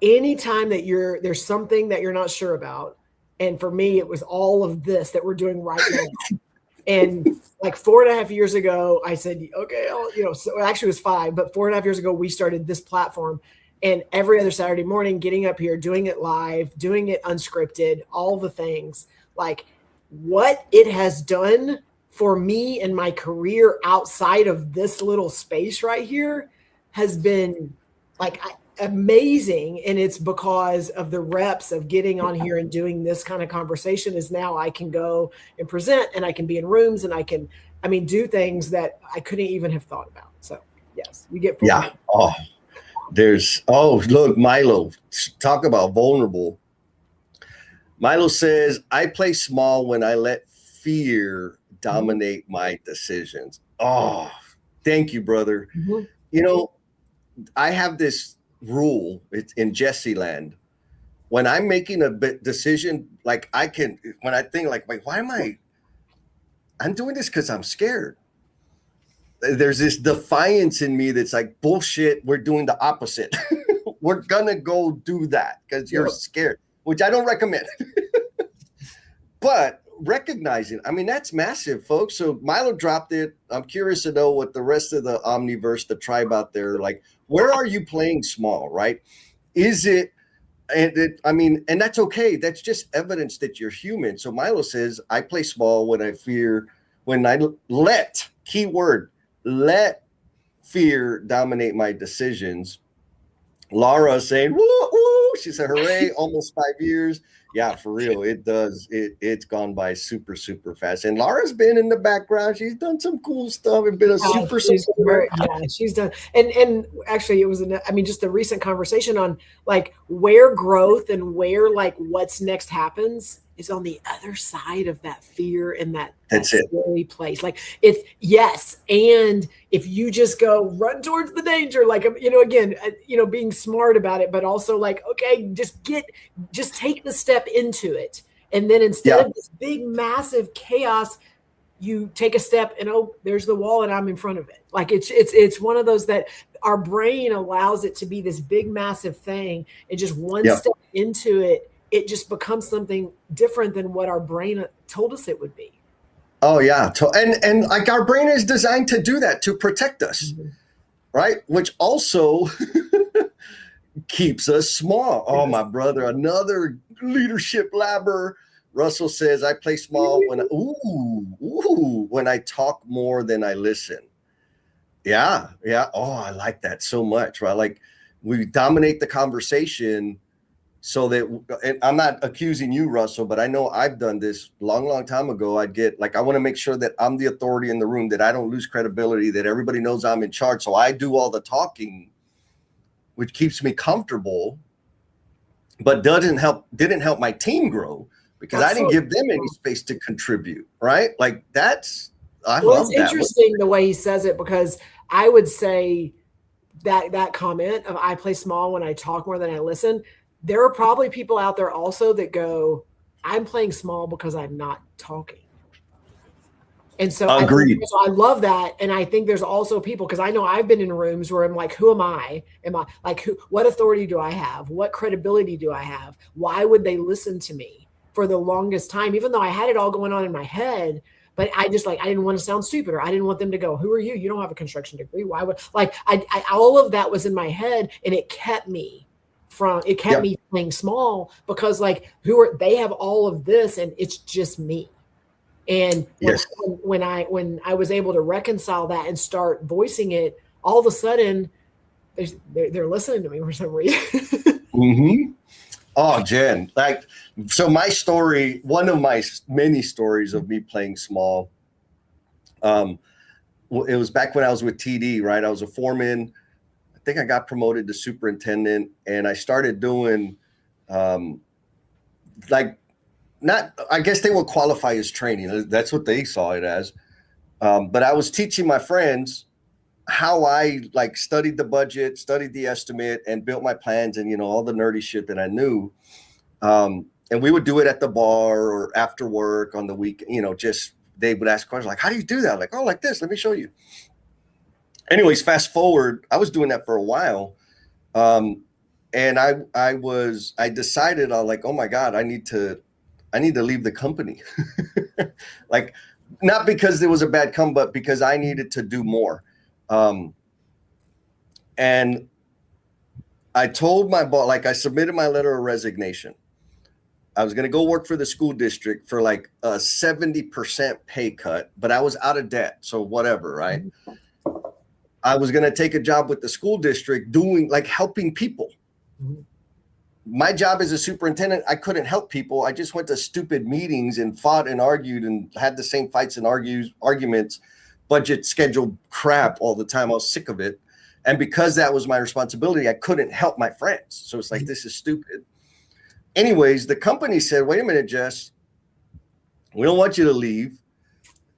Speaker 2: anytime that there's something that you're not sure about. And for me, it was all of this that we're doing right now. And 4.5 years ago, I said, okay, so actually it was 5, but 4.5 years ago, we started this platform. And every other Saturday morning, getting up here, doing it live, doing it unscripted, all the things, what it has done for me and my career outside of this little space right here has been amazing. And it's because of the reps of getting on here and doing this kind of conversation. Is now I can go and present, and I can be in rooms, and I can do things that I couldn't even have thought about. So yes, we get full time.
Speaker 1: Look, Milo, talk about vulnerable. Milo says, I play small when I let fear dominate my decisions. Oh, thank you, brother. Mm-hmm. I have this rule. It's in Jesse land. When I'm making a decision, when I think why am I'm doing this because I'm scared. There's this defiance in me that's bullshit. We're doing the opposite. We're gonna go do that because you're scared, which I don't recommend. But recognizing, that's massive, folks. So Milo dropped it. I'm curious to know what the rest of the Omniverse, the tribe out there, where are you playing small, right? Is it, and that's okay. That's just evidence that you're human. So Milo says, I play small when I let, keyword, let fear dominate my decisions. Laura saying, woo, woo. She said, hooray, almost 5 years. Yeah, for real. It does. It's gone by super, super fast. And Laura's been in the background. She's done some cool stuff and been a super support.
Speaker 2: Yeah, she's done. And actually it was, just a recent conversation on where growth and where what's next happens is on the other side of that fear and that scary place. It's yes. And if you just go run towards the danger, again, being smart about it, but also okay, just take the step into it. And then instead of this big, massive chaos, you take a step and there's the wall and I'm in front of it. It's one of those that our brain allows it to be this big, massive thing. And just one step into it, it just becomes something different than what our brain told us it would be.
Speaker 1: Oh yeah. And our brain is designed to do that, to protect us, right? Which also keeps us small. Oh, my brother, another leadership labber. Russell says, I play small when I talk more than I listen. Yeah. Oh, I like that so much, right? We dominate the conversation so that, and I'm not accusing you, Russell, but I know I've done this long time ago. I'd get I want to make sure that I'm the authority in the room, that I don't lose credibility, that everybody knows I'm in charge. So I do all the talking, which keeps me comfortable, but didn't help my team grow because I didn't give them any space to contribute. Right. I love that.
Speaker 2: It's interesting the way he says it, because I would say that comment of I play small when I talk more than I listen, there are probably people out there also that go, I'm playing small because I'm not talking. And so
Speaker 1: Agreed.
Speaker 2: I love that. And I think there's also people, because I know I've been in rooms where I'm like, who am I? Am I like, what authority do I have? What credibility do I have? Why would they listen to me for the longest time? Even though I had it all going on in my head, but I just I didn't want to sound stupid, or I didn't want them to go, who are you? You don't have a construction degree. Why would I all of that was in my head, and it kept me me playing small, because they have all of this and it's just me. And when I was able to reconcile that and start voicing it, all of a sudden they're listening to me for some reason.
Speaker 1: Mm-hmm. Oh, Jen, so my story, one of my many stories of me playing small, it was back when I was with TD, right? I was a foreman. I think I got promoted to superintendent, and I started doing I guess they would qualify as training. That's what they saw it as. But I was teaching my friends how I studied the budget, studied the estimate, and built my plans, and all the nerdy shit that I knew. And we would do it at the bar or after work on the week. Just they would ask questions like, "How do you do that?" Like, "Oh, like this. Let me show you." Anyways, fast forward, I was doing that for a while. And I decided, oh my God, I need to leave the company. Not because there was a bad come, but because I needed to do more. And I told my boss, I submitted my letter of resignation. I was going to go work for the school district for a 70% pay cut, but I was out of debt. So whatever, right? I was going to take a job with the school district doing helping people. Mm-hmm. My job as a superintendent, I couldn't help people. I just went to stupid meetings and fought and argued and had the same fights and arguments, budget schedule crap all the time. I was sick of it. And because that was my responsibility, I couldn't help my friends. So it's this is stupid. Anyways, the company said, wait a minute, Jess, we don't want you to leave.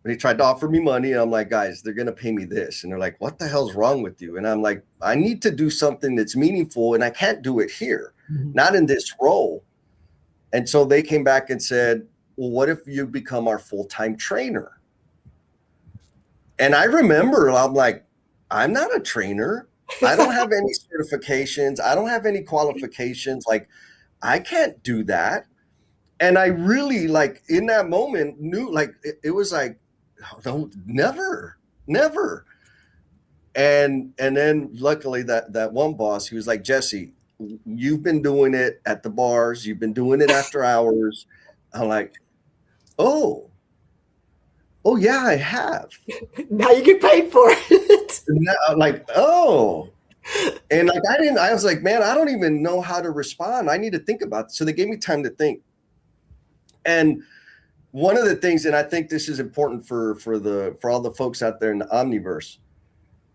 Speaker 1: They tried to offer me money. And I'm like, guys, they're going to pay me this. And they're like, what the hell's wrong with you? And I'm like, I need to do something that's meaningful, and I can't do it here, not in this role. And so they came back and said, well, what if you become our full-time trainer? And I remember, I'm like, I'm not a trainer. I don't have any certifications. I don't have any qualifications. I can't do that. And I really in that moment knew it was no, never. And then luckily that one boss, he was like, Jesse, you've been doing it at the bars. You've been doing it after hours. I'm like, oh yeah, I have.
Speaker 2: Now you get paid for it.
Speaker 1: Oh. And I was like, man, I don't even know how to respond. I need to think about it. So they gave me time to think. And one of the things, and I think this is important for all the folks out there in the Omniverse,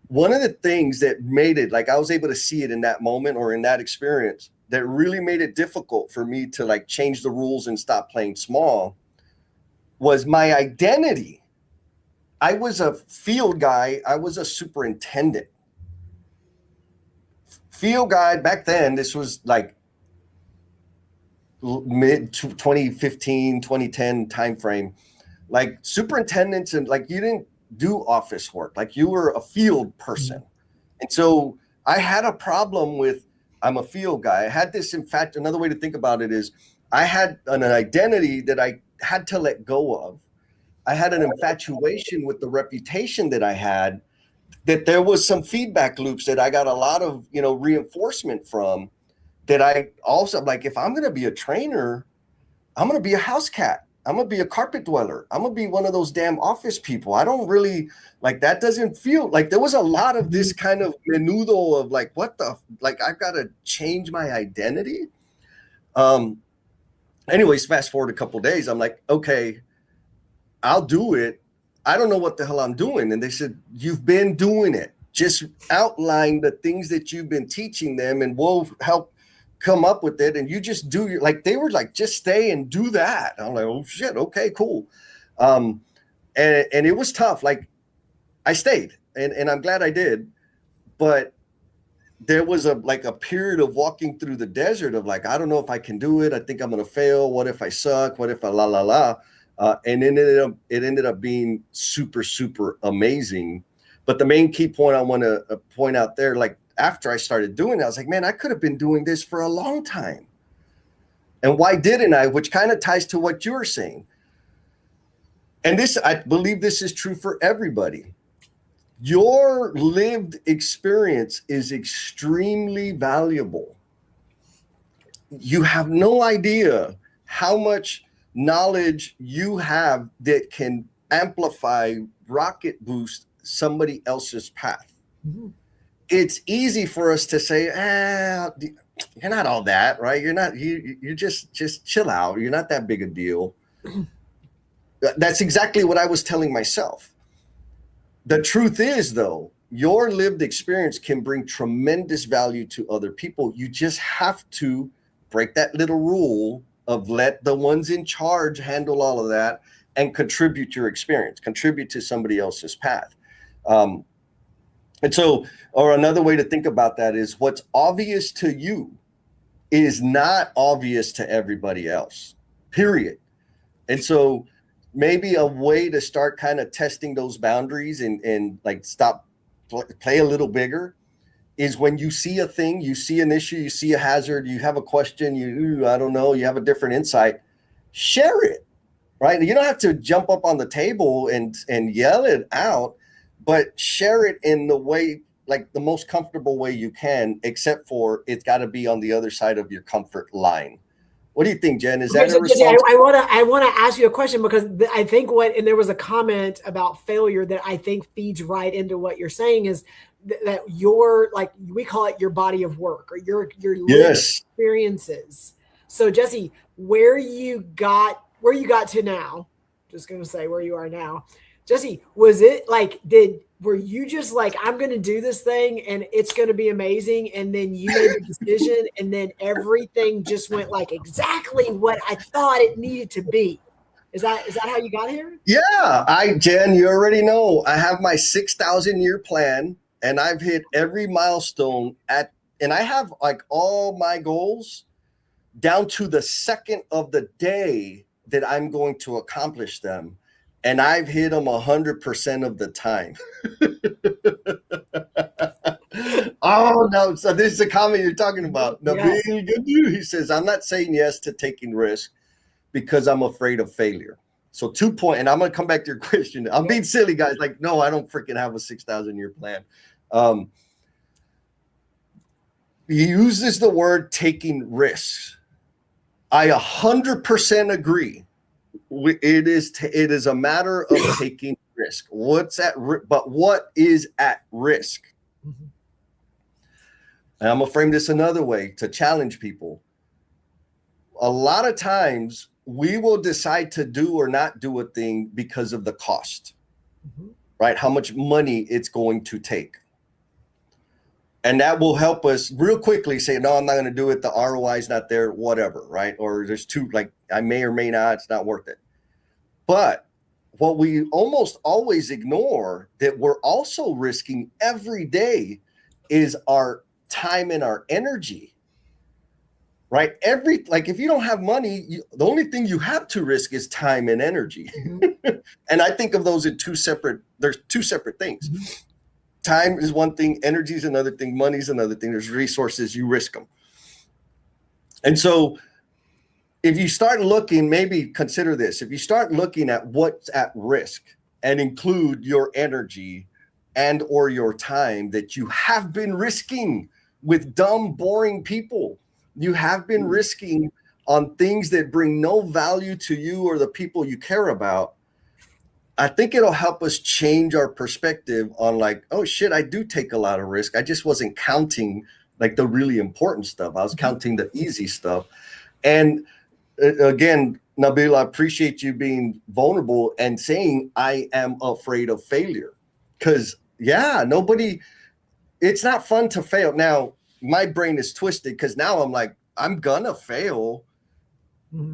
Speaker 1: one of the things that made it, I was able to see it in that moment or in that experience that really made it difficult for me to change the rules and stop playing small was my identity. I was a field guy. I was a superintendent. Field guy back then, this was mid 2015, 2010 timeframe. Superintendents and you didn't do office work. You were a field person. And so I had a problem with, I'm a field guy. I had this, in fact, another way to think about it is I had an identity that I had to let go of. I had an infatuation with the reputation that I had, that there was some feedback loops that I got a lot of, reinforcement from, that I also if I'm going to be a trainer, I'm going to be a house cat. I'm going to be a carpet dweller. I'm going to be one of those damn office people. I don't really that doesn't feel there was a lot of this kind of menudo of what the, I've got to change my identity. Anyways, fast forward a couple of days. I'm like, okay, I'll do it. I don't know what the hell I'm doing. And they said, you've been doing it. Just outline the things that you've been teaching them, and we'll help come up with it. And you just do your, they were just stay and do that. I'm like, oh shit. Okay, cool. And it was tough. I stayed, and I'm glad I did, but there was a period of walking through the desert of like, I don't know if I can do it. I think I'm going to fail. What if I suck? What if I and it ended up being super, super amazing. But the main key point I want to point out there, like after I started doing it, I was like, man, I could have been doing this for a long time. And why didn't I? Which kind of ties to what you're saying. And this, I believe this is true for everybody. Your lived experience is extremely valuable. You have no idea how much knowledge you have that can amplify, rocket boost somebody else's path. Mm-hmm. It's easy for us to say, you're not all that, right? You're not, you just chill out. You're not that big a deal. That's exactly what I was telling myself. The truth is, though, your lived experience can bring tremendous value to other people. You just have to break that little rule of let the ones in charge handle all of that and contribute your experience, contribute to somebody else's path. And so, or another way to think about that is what's obvious to you is not obvious to everybody else, period. And so maybe a way to start kind of testing those boundaries and like play a little bigger is when you see a thing, you see an issue, you see a hazard, you have a question, I don't know, you have a different insight, share it, right? You don't have to jump up on the table and yell it out, but share it in the way, like the most comfortable way you can, except for it's got to be on the other side of your comfort line. What do you think, Jen? Is that a response?
Speaker 2: I want to ask you a question because I think and there was a comment about failure that I think feeds right into what you're saying is that your, like, we call it your body of work or your
Speaker 1: yes.
Speaker 2: experiences. So Jesse, where you got to now, just going to say where you are now, Jesse, was it like, were you just like, I'm going to do this thing and it's going to be amazing. And then you made the decision and then everything just went like exactly what I thought it needed to be. Is that how you got here?
Speaker 1: Yeah. Jen, you already know I have my 6,000 year plan and I've hit every milestone and I have like all my goals down to the second of the day that I'm going to accomplish them. And I've hit them 100% of the time. Oh, no. So this is the comment you're talking about. Yes. He says, I'm not saying yes to taking risk because I'm afraid of failure. So 2 points, and I'm going to come back to your question. I'm being silly, guys. Like, no, I don't freaking have a 6,000 year plan. He uses the word taking risks. I 100% agree. It is a matter of taking risk. But what is at risk? Mm-hmm. And I'm gonna frame this another way to challenge people. A lot of times we will decide to do or not do a thing because of the cost, mm-hmm. right? How much money it's going to take. And that will help us real quickly say, no, I'm not going to do it. The ROI is not there, whatever, right? Or there's I may or may not, it's not worth it. But what we almost always ignore that we're also risking every day is our time and our energy, right? If you don't have money, the only thing you have to risk is time and energy. Mm-hmm. And I think of those in there's two separate things. Mm-hmm. Time is one thing, energy is another thing, money is another thing. There's resources, you risk them. And so if you start looking, maybe consider this, if you start looking at what's at risk and include your energy and or your time that you have been risking with dumb, boring people, you have been risking on things that bring no value to you or the people you care about, I think it'll help us change our perspective on like, oh shit, I do take a lot of risk. I just wasn't counting like the really important stuff. I was counting the easy stuff. And again, Nabil, I appreciate you being vulnerable and saying I am afraid of failure. Because it's not fun to fail. Now, my brain is twisted because now I'm like, I'm gonna fail.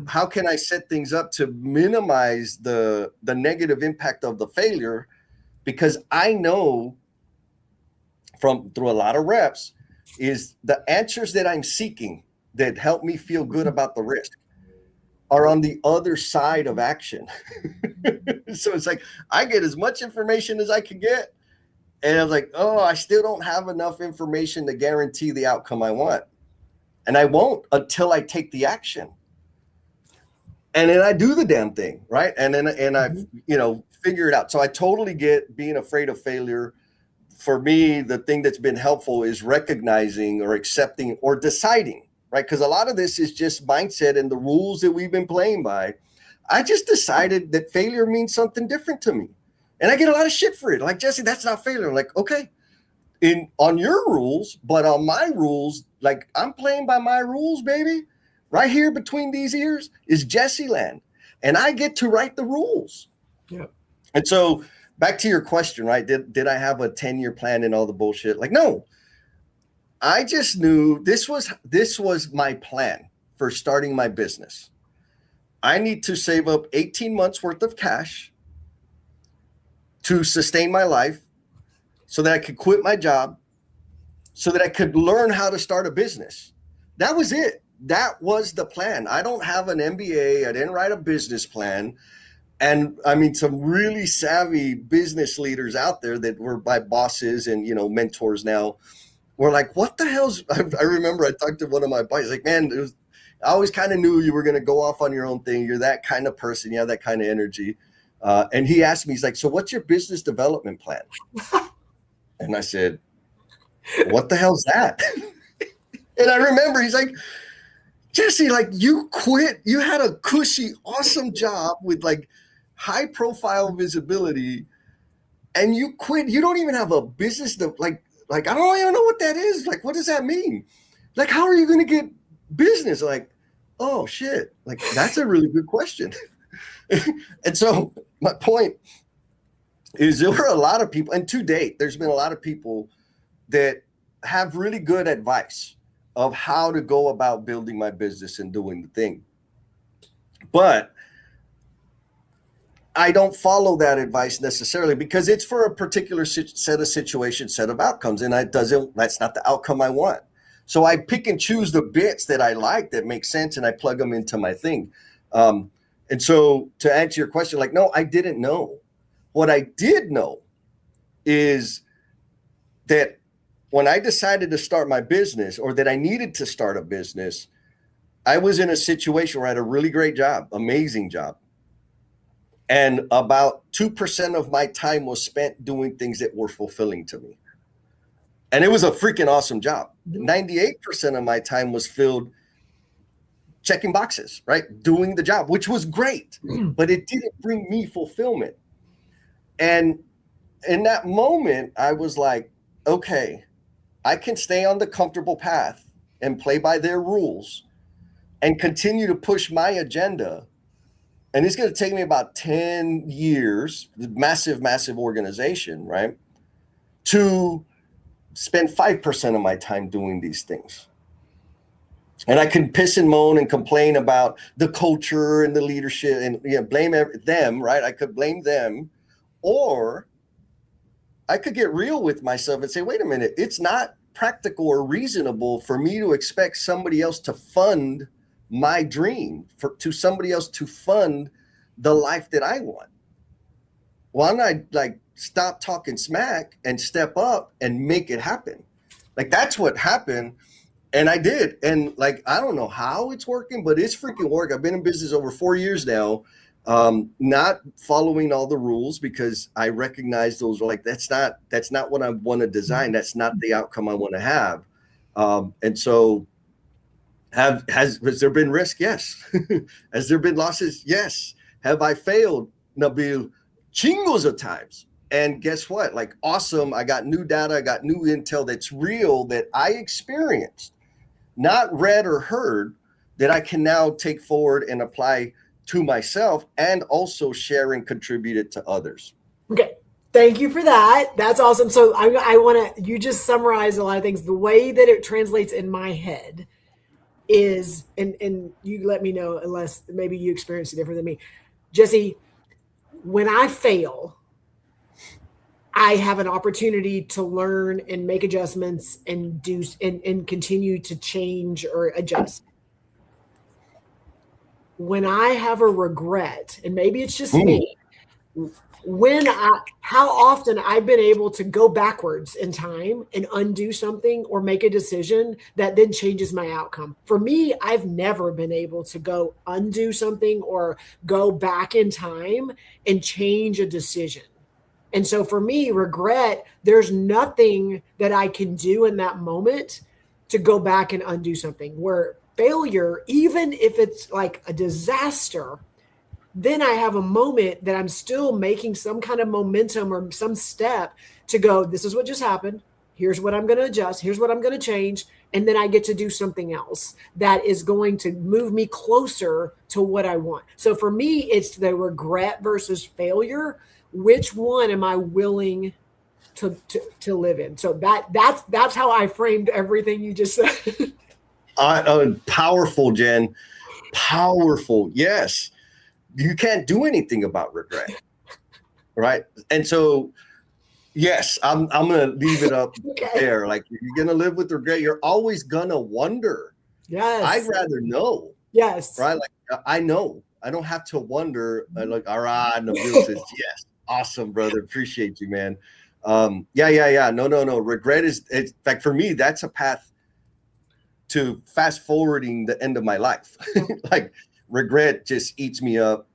Speaker 1: How can I set things up to minimize the negative impact of the failure? Because I know through a lot of reps is the answers that I'm seeking that help me feel good about the risk are on the other side of action. So it's like I get as much information as I can get. And I was like, oh, I still don't have enough information to guarantee the outcome I want. And I won't until I take the action. And then I do the damn thing, right? And I, figure it out. So I totally get being afraid of failure. For me, the thing that's been helpful is recognizing or accepting or deciding, right? Because a lot of this is just mindset and the rules that we've been playing by. I just decided that failure means something different to me. And I get a lot of shit for it. Like, Jesse, that's not failure. I'm like, okay, on your rules, but on my rules, like I'm playing by my rules, baby. Right here between these ears is Jesse land. And I get to write the rules.
Speaker 2: Yeah.
Speaker 1: And so back to your question, right? Did I have a 10-year plan and all the bullshit? Like, no. I just knew this was my plan for starting my business. I need to save up 18 months worth of cash to sustain my life so that I could quit my job, so that I could learn how to start a business. That was it. That was the plan. I don't have an MBA. I didn't write a business plan. And I mean, some really savvy business leaders out there that were my bosses and, mentors now were like, what the hell's, I remember I talked to one of my buddies, like, man, I always kind of knew you were going to go off on your own thing. You're that kind of person. You have that kind of energy. And he asked me, he's like, so what's your business development plan? And I said, what the hell's that? And I remember he's like, Jesse, like you quit. You had a cushy, awesome job with like high profile visibility and you quit. You don't even have a business to like I don't even know what that is. Like, what does that mean? Like, how are you going to get business? Like, oh shit. Like, that's a really good question. And so my point is there were a lot of people, and to date, there's been a lot of people that have really good advice of how to go about building my business and doing the thing. But I don't follow that advice necessarily because it's for a particular set of situations, set of outcomes, and that's not the outcome I want. So I pick and choose the bits that I like that make sense and I plug them into my thing. And so to answer your question, like, no, I didn't know. What I did know is that when I decided to start my business or that I needed to start a business, I was in a situation where I had a really great job, amazing job. And about 2% of my time was spent doing things that were fulfilling to me. And it was a freaking awesome job. 98% of my time was filled checking boxes, right? Doing the job, which was great, but it didn't bring me fulfillment. And in that moment, I was like, okay, I can stay on the comfortable path and play by their rules and continue to push my agenda. And it's going to take me about 10 years, massive, massive organization, right? To spend 5% of my time doing these things. And I can piss and moan and complain about the culture and the leadership and blame them, right? I could blame them, or I could get real with myself and say, wait a minute, it's not practical or reasonable for me to expect somebody else to fund my dream, to somebody else to fund the life that I want. Why don't I like stop talking smack and step up and make it happen? Like that's what happened. And I did. And like, I don't know how it's working, but it's freaking work. I've been in business over 4 years now, not following all the rules because I recognize those are like, that's not what I want to design. That's not the outcome I want to have. And so has there been risk? Yes. Has there been losses? Yes. Have I failed, Nabil? Chingos of times. And guess what? Like, awesome. I got new data. I got new intel that's real that I experienced, not read or heard, that I can now take forward and apply to myself and also share and contribute it to others.
Speaker 2: Okay. Thank you for that. That's awesome. So I want to, you just summarized a lot of things. The way that it translates in my head is, and you let me know, unless maybe you experience it different than me. Jesse, when I fail, I have an opportunity to learn and make adjustments and and continue to change or adjust. When I have a regret, and maybe it's just me, how often I've been able to go backwards in time and undo something or make a decision that then changes my outcome. For me, I've never been able to go undo something or go back in time and change a decision. And so for me, regret, there's nothing that I can do in that moment to go back and undo something. Where failure, even if it's like a disaster, then I have a moment that I'm still making some kind of momentum or some step to go, this is what just happened. Here's what I'm going to adjust. Here's what I'm going to change. And then I get to do something else that is going to move me closer to what I want. So for me, it's the regret versus failure. Which one am I willing to live in? So that's how I framed everything you just said.
Speaker 1: Powerful, Jen. Powerful. Yes. You can't do anything about regret, right? And so, yes, I'm gonna leave it up there. Like, if you're gonna live with regret, you're always gonna wonder.
Speaker 2: Yes,
Speaker 1: I'd rather know.
Speaker 2: Yes,
Speaker 1: right. Like, I know. I don't have to wonder. Like, all right, Nabil says yes. Awesome, brother. Appreciate you, man. Yeah. No. Regret is, in fact, for me, that's a path to fast forwarding the end of my life. Like, regret just eats me up.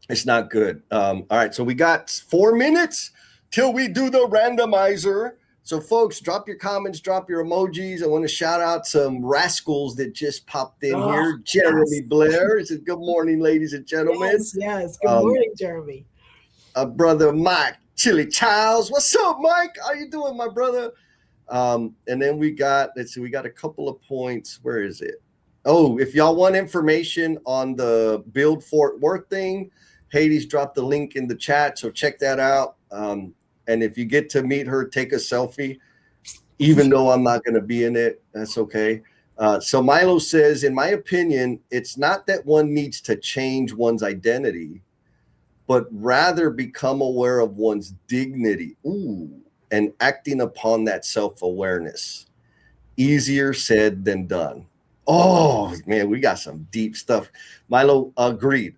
Speaker 1: It's not good. All right, so we got 4 minutes till we do the randomizer. So folks, drop your comments, drop your emojis. I want to shout out some rascals that just popped in here. Jeremy Blair says, good morning, ladies and gentlemen.
Speaker 2: Yes. Good morning, Jeremy.
Speaker 1: Brother Mike Chili Childs. What's up, Mike? How you doing, my brother? And then we got, let's see, we got a couple of points. Where is it? Oh, if y'all want information on the Build Fort Worth thing, Hades dropped the link in the chat, so check that out. And if you get to meet her, take a selfie, even though I'm not going to be in it. That's okay. So Milo says, in my opinion, it's not that one needs to change one's identity, but rather become aware of one's dignity. And acting upon that self-awareness. Easier said than done. Oh, man, we got some deep stuff. Milo agreed.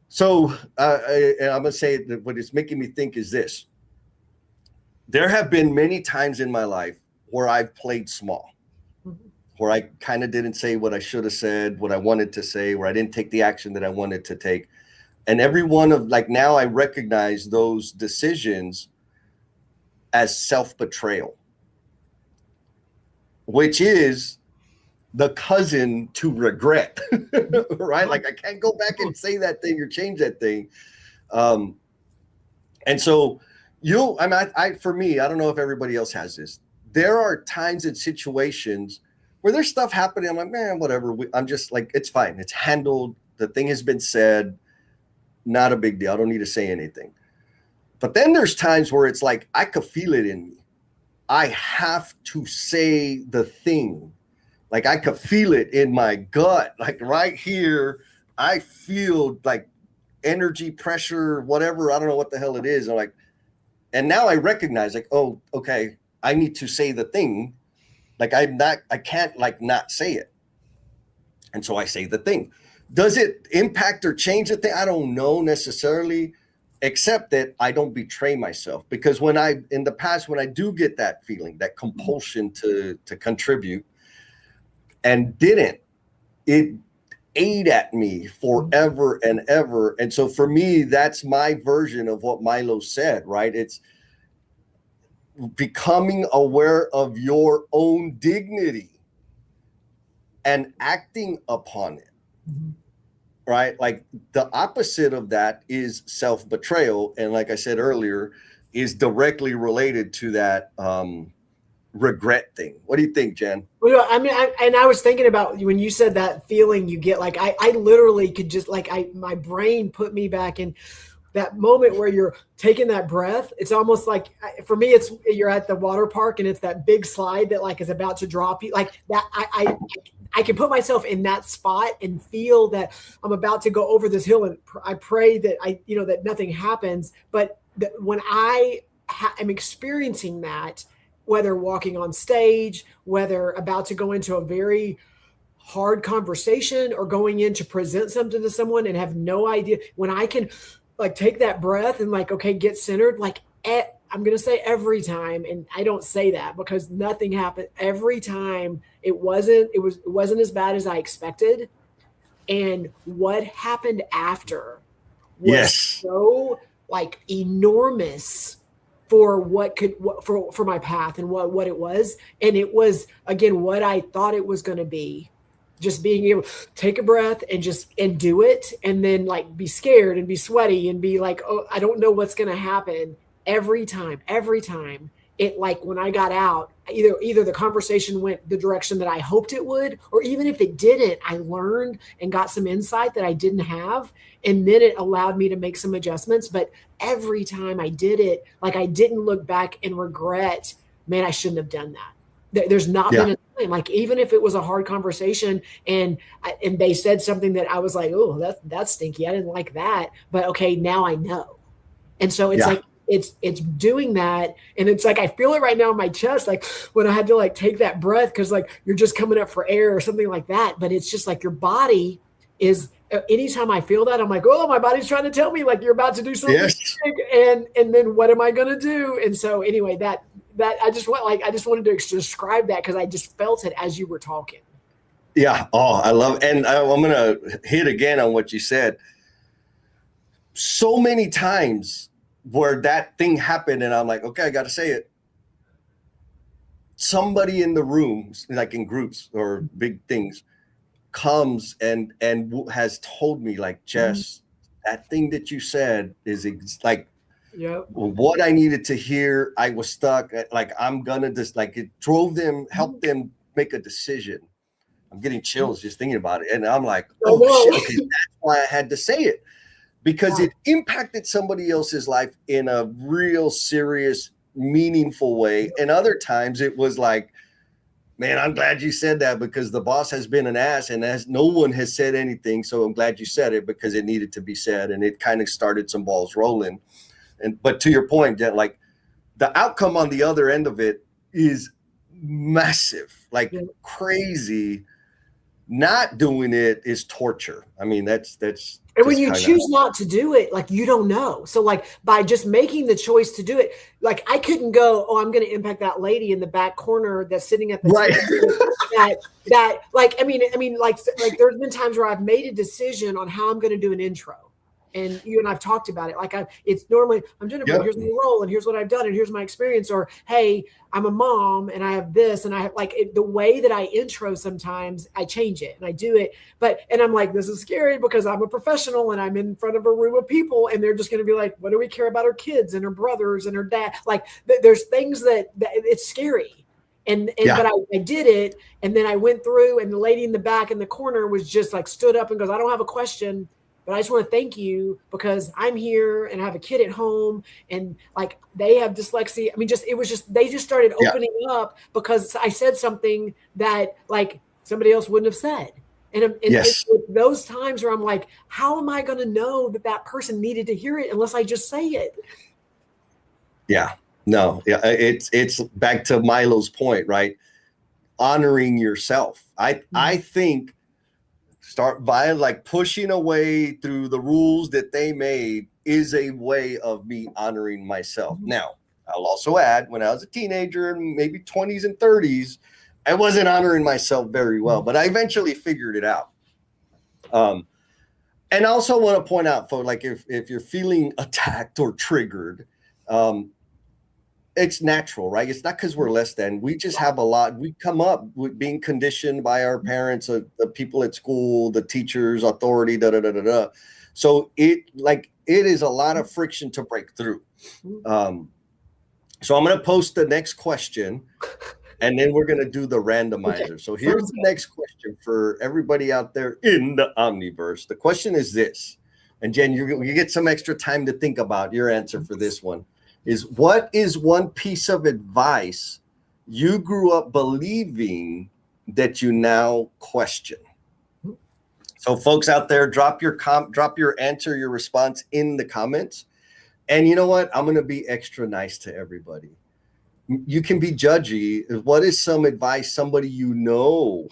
Speaker 1: So I'm going to say that what it's making me think is this. There have been many times in my life where I've played small, where I kind of didn't say what I should have said, what I wanted to say, where I didn't take the action that I wanted to take. And every one of, like, now I recognize those decisions as self-betrayal, which is the cousin to regret, right? Like, I can't go back and say that thing or change that thing. And so for me, I don't know if everybody else has this. There are times and situations where there's stuff happening. I'm like, man, whatever. I'm just like, it's fine. It's handled. The thing has been said. Not a big deal. I don't need to say anything. But then there's times where it's like, I could feel it in me. I have to say the thing. Like, I could feel it in my gut. Like, right here, I feel like energy, pressure, whatever. I don't know what the hell it is. I'm like, and now I recognize, like, oh, okay, I need to say the thing. Like, I can't like not say it. And so I say the thing. Does it impact or change the thing? I don't know necessarily, except that I don't betray myself. Because in the past, when I do get that feeling, that compulsion to contribute and didn't, it ate at me forever and ever. And so for me, that's my version of what Milo said, right? It's becoming aware of your own dignity and acting upon it. Right? Like, the opposite of that is self-betrayal. And like I said earlier, is directly related to that regret thing. What do you think, Jen?
Speaker 2: Well, I mean, I was thinking about when you said that feeling you get, like, I literally could just, like, my brain put me back in that moment where you're taking that breath. It's almost like, for me, it's you're at the water park and it's that big slide that, like, is about to drop you. Like that, I can put myself in that spot and feel that I'm about to go over this hill, and I pray that that nothing happens. But when I am experiencing that, whether walking on stage, whether about to go into a very hard conversation or going in to present something to someone and have no idea, when I can like take that breath and like, okay, get centered, like I'm going to say every time, and I don't say that because nothing happened every time. It wasn't as bad as I expected. And what happened after was
Speaker 1: Yes.
Speaker 2: so like enormous for for my path and what it was. And it was again what I thought it was going to be, just being able to take a breath and do it, and then like be scared and be sweaty and be like, oh, I don't know what's going to happen. Every time it, like when I got out, either the conversation went the direction that I hoped it would, or even if it didn't, I learned and got some insight that I didn't have, and then it allowed me to make some adjustments. But every time I did it, like I didn't look back and regret, man, I shouldn't have done that. There's not been a time, like even if it was a hard conversation and they said something that I was like, oh, that's stinky, I didn't like that, but okay, now I know. And so it's like it's doing that, and it's like I feel it right now in my chest, like when I had to like take that breath because like you're just coming up for air or something like that. But it's just like your body is, anytime I feel that, I'm like, oh, my body's trying to tell me like you're about to do something big, and then what am I going to do? And so anyway, that I just wanted to describe that because I just felt it as you were talking.
Speaker 1: Yeah. Oh, I love, and I'm going to hit again on what you said. So many times where that thing happened and I'm like, okay, I got to say it. Somebody in the room, like in groups or big things, comes and has told me like, Jess, that thing that you said is like what I needed to hear. I was stuck. Like, I'm gonna just like, it drove them, helped them make a decision. I'm getting chills just thinking about it. And I'm like, oh shit, okay, that's why I had to say it. Because it impacted somebody else's life in a real serious, meaningful way. And other times it was like, man, I'm glad you said that because the boss has been an ass and no one has said anything. So I'm glad you said it because it needed to be said. And it kind of started some balls rolling. But to your point, that like the outcome on the other end of it is massive, like crazy. Not doing it is torture. I mean, that's
Speaker 2: and when you choose not to do it, like you don't know. So like by just making the choice to do it, like I couldn't go, oh, I'm going to impact that lady in the back corner that's sitting at the table. that like, I mean, like there's been times where I've made a decision on how I'm going to do an intro. And you and I've talked about it. Like it's normally, I'm Jennifer, here's my role and here's what I've done and here's my experience. Or, hey, I'm a mom and I have this and I have like the way that I intro, sometimes I change it and I do it. And I'm like, this is scary because I'm a professional and I'm in front of a room of people and they're just going to be like, what do we care about her kids and her brothers and her dad? Like there's things that it's scary. But I did it. And then I went through and the lady in the back in the corner was just like stood up and goes, I don't have a question, but I just want to thank you because I'm here and I have a kid at home and like they have dyslexia. I mean, they just started opening up because I said something that like somebody else wouldn't have said. And it's those times where I'm like, how am I going to know that person needed to hear it unless I just say it?
Speaker 1: Yeah, no, it's back to Milo's point, right? Honoring yourself. I think start by like pushing away through the rules that they made is a way of me honoring myself. Now, I'll also add, when I was a teenager, maybe 20s and 30s, I wasn't honoring myself very well, but I eventually figured it out. And I also want to point out, folks, like if you're feeling attacked or triggered, it's natural, right? It's not because we're less than. We just have a lot. We come up with being conditioned by our parents, the people at school, the teachers, authority, da da da da da. So it is a lot of friction to break through. So I'm going to post the next question, and then we're going to do the randomizer. Okay. So here's the next question for everybody out there in the Omniverse. The question is this, and Jen, you get some extra time to think about your answer for this one. Is what is one piece of advice you grew up believing that you now question? So folks out there, drop your answer, your response in the comments. And you know what? I'm going to be extra nice to everybody. You can be judgy. What is some advice somebody you know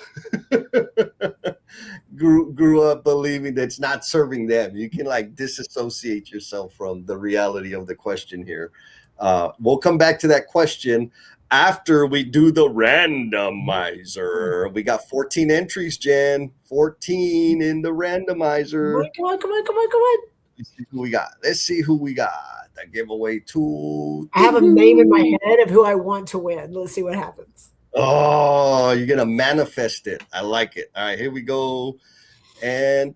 Speaker 1: grew up believing that's not serving them? You can like disassociate yourself from the reality of the question here. We'll come back to that question after we do the randomizer. We got 14 entries, Jen. 14 in the randomizer.
Speaker 2: Come on, come on, come on, come on.
Speaker 1: Let's see who we got. Let's see who we got. The giveaway tool.
Speaker 2: I have a name in my head of who I want to win. Let's see what happens.
Speaker 1: Oh, you're gonna manifest it. I like it. All right, here we go. And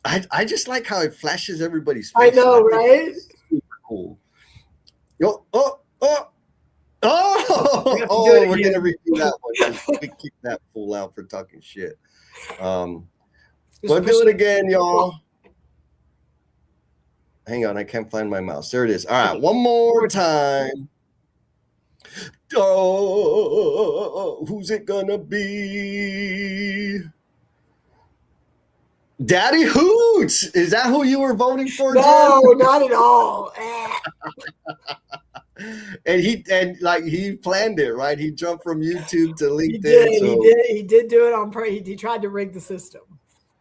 Speaker 1: I just like how it flashes everybody's face.
Speaker 2: I know, right?
Speaker 1: Super cool. Yo, we're gonna redo that one. We keep that fool out for talking shit. We'll do it again, y'all. Hang on, I can't find my mouse. There it is. All right, one more time. Oh, who's it gonna be? Daddy Hoots. Is that who you were voting for?
Speaker 2: No, not at all.
Speaker 1: And he planned it, right? He jumped from YouTube to LinkedIn.
Speaker 2: He did do it on purpose. He tried to rig the system.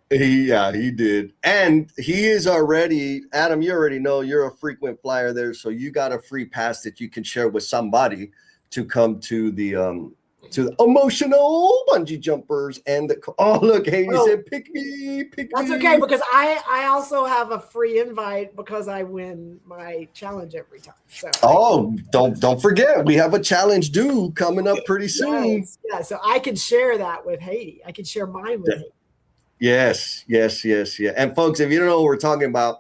Speaker 1: He did. And he is already, Adam, you already know you're a frequent flyer there. So you got a free pass that you can share with somebody to come to the emotional bungee jumpers and look, Haiti said, pick me.
Speaker 2: That's okay, because I also have a free invite because I win my challenge every time. So
Speaker 1: don't forget, we have a challenge due coming up pretty soon.
Speaker 2: Yes, yeah, so I can share that with Haiti. I can share mine with Haiti.
Speaker 1: Yes. And folks, if you don't know what we're talking about,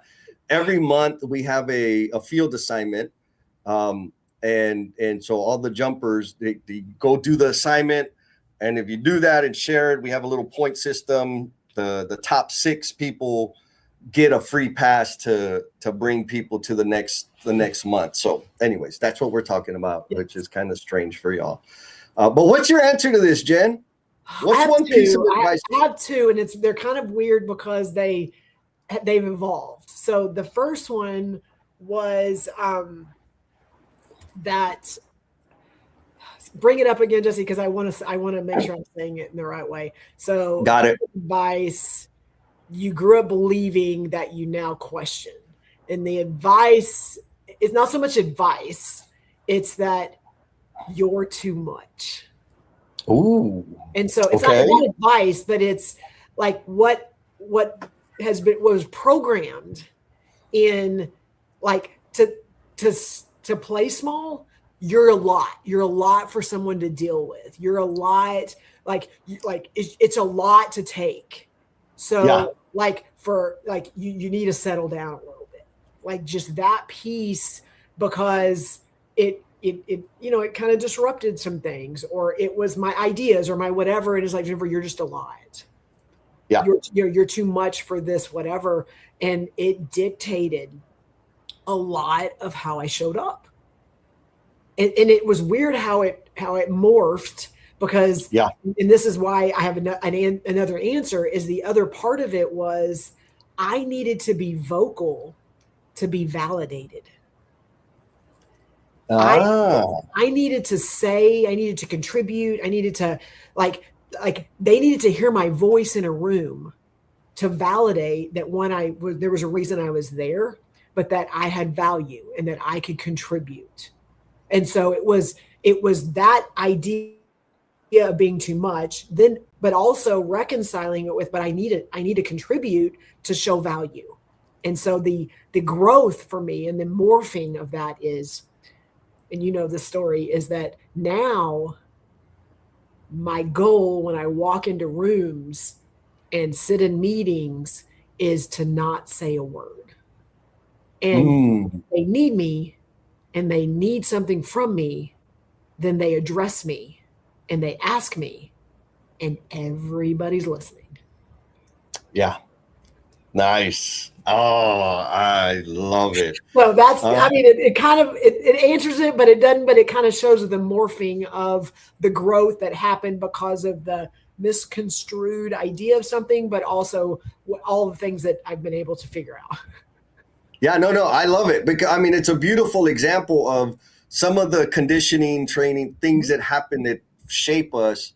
Speaker 1: every month we have a field assignment. And so all the jumpers, they go do the assignment. And if you do that and share it, we have a little point system. The top 6 people get a free pass to bring people to the next month. So anyways, that's what we're talking about, which is kind of strange for y'all. But what's your answer to this, Jen? What's one piece of advice?
Speaker 2: I have 2, and they're kind of weird because they've evolved. So the first one was that, bring it up again, Jesse, because I want to make sure I'm saying it in the right way. So
Speaker 1: got it.
Speaker 2: Advice you grew up believing that you now question, and the advice is not so much advice; it's that you're too much.
Speaker 1: Ooh.
Speaker 2: And so it's not advice, but it's like what was programmed in, like, to play small. You're a lot for someone to deal with. You're a lot, it's a lot to take. So you need to settle down a little bit, like just that piece, because it kind of disrupted some things, or it was my ideas or my whatever. It is like, Jennifer, you're just a lot.
Speaker 1: Yeah.
Speaker 2: You're too much for this, whatever. And it dictated a lot of how I showed up. And it was weird how it morphed, because, and this is why I have another answer, is the other part of it was I needed to be vocal to be validated. I needed to say, I needed to contribute. I needed to like they needed to hear my voice in a room to validate that there was a reason I was there, but that I had value and that I could contribute. And so it was that idea of being too much, then, but also reconciling it with, but I need to contribute to show value. And so the growth for me and the morphing of that is, and you know the story, is that now my goal when I walk into rooms and sit in meetings is to not say a word. And they need me and they need something from me, then they address me and they ask me, and everybody's listening.
Speaker 1: Yeah. Nice. Oh, I love it.
Speaker 2: So that's, it kind of, it answers it, but it doesn't, but it kind of shows the morphing of the growth that happened because of the misconstrued idea of something, but also all the things that I've been able to figure out.
Speaker 1: Yeah, no, I love it because I mean, it's a beautiful example of some of the conditioning, training, things that happen that shape us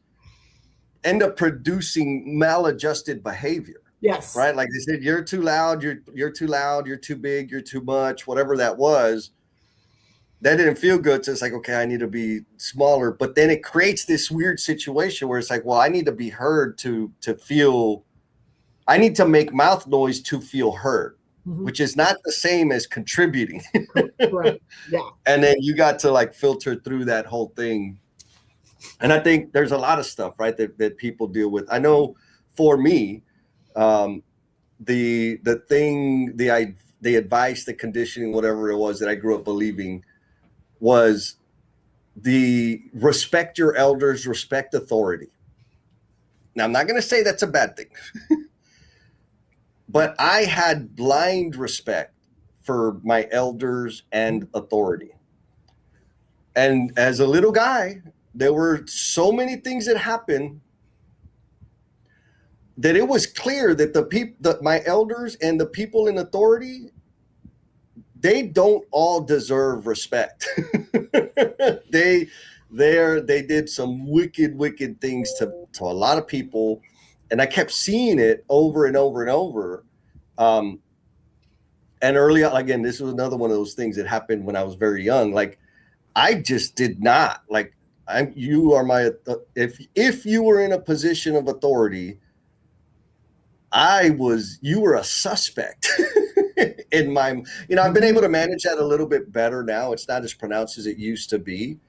Speaker 1: end up producing maladjusted behavior.
Speaker 2: Yes.
Speaker 1: Right? Like they said, you're too loud, you're too loud, you're too big, you're too much, whatever that was. That didn't feel good. So it's like, okay, I need to be smaller. But then it creates this weird situation where it's like, well, I need to be heard to feel, I need to make mouth noise to feel heard, which is not the same as contributing.
Speaker 2: Right. Yeah.
Speaker 1: And then you got to like filter through that whole thing. And I think there's a lot of stuff, right, that people deal with. I know for me, the advice, the conditioning, whatever it was that I grew up believing was the respect your elders, respect authority. Now, I'm not going to say that's a bad thing, but I had blind respect for my elders and authority. And as a little guy, there were so many things that happened that it was clear that that my elders and the people in authority, they don't all deserve respect. They did some wicked things to a lot of people, and I kept seeing it over and over and over. And early on, again, this was another one of those things that happened when I was very young. Like I just did not like. You are my. If you were in a position of authority, you were a suspect. In my, I've been able to manage that a little bit better now. It's not as pronounced as it used to be.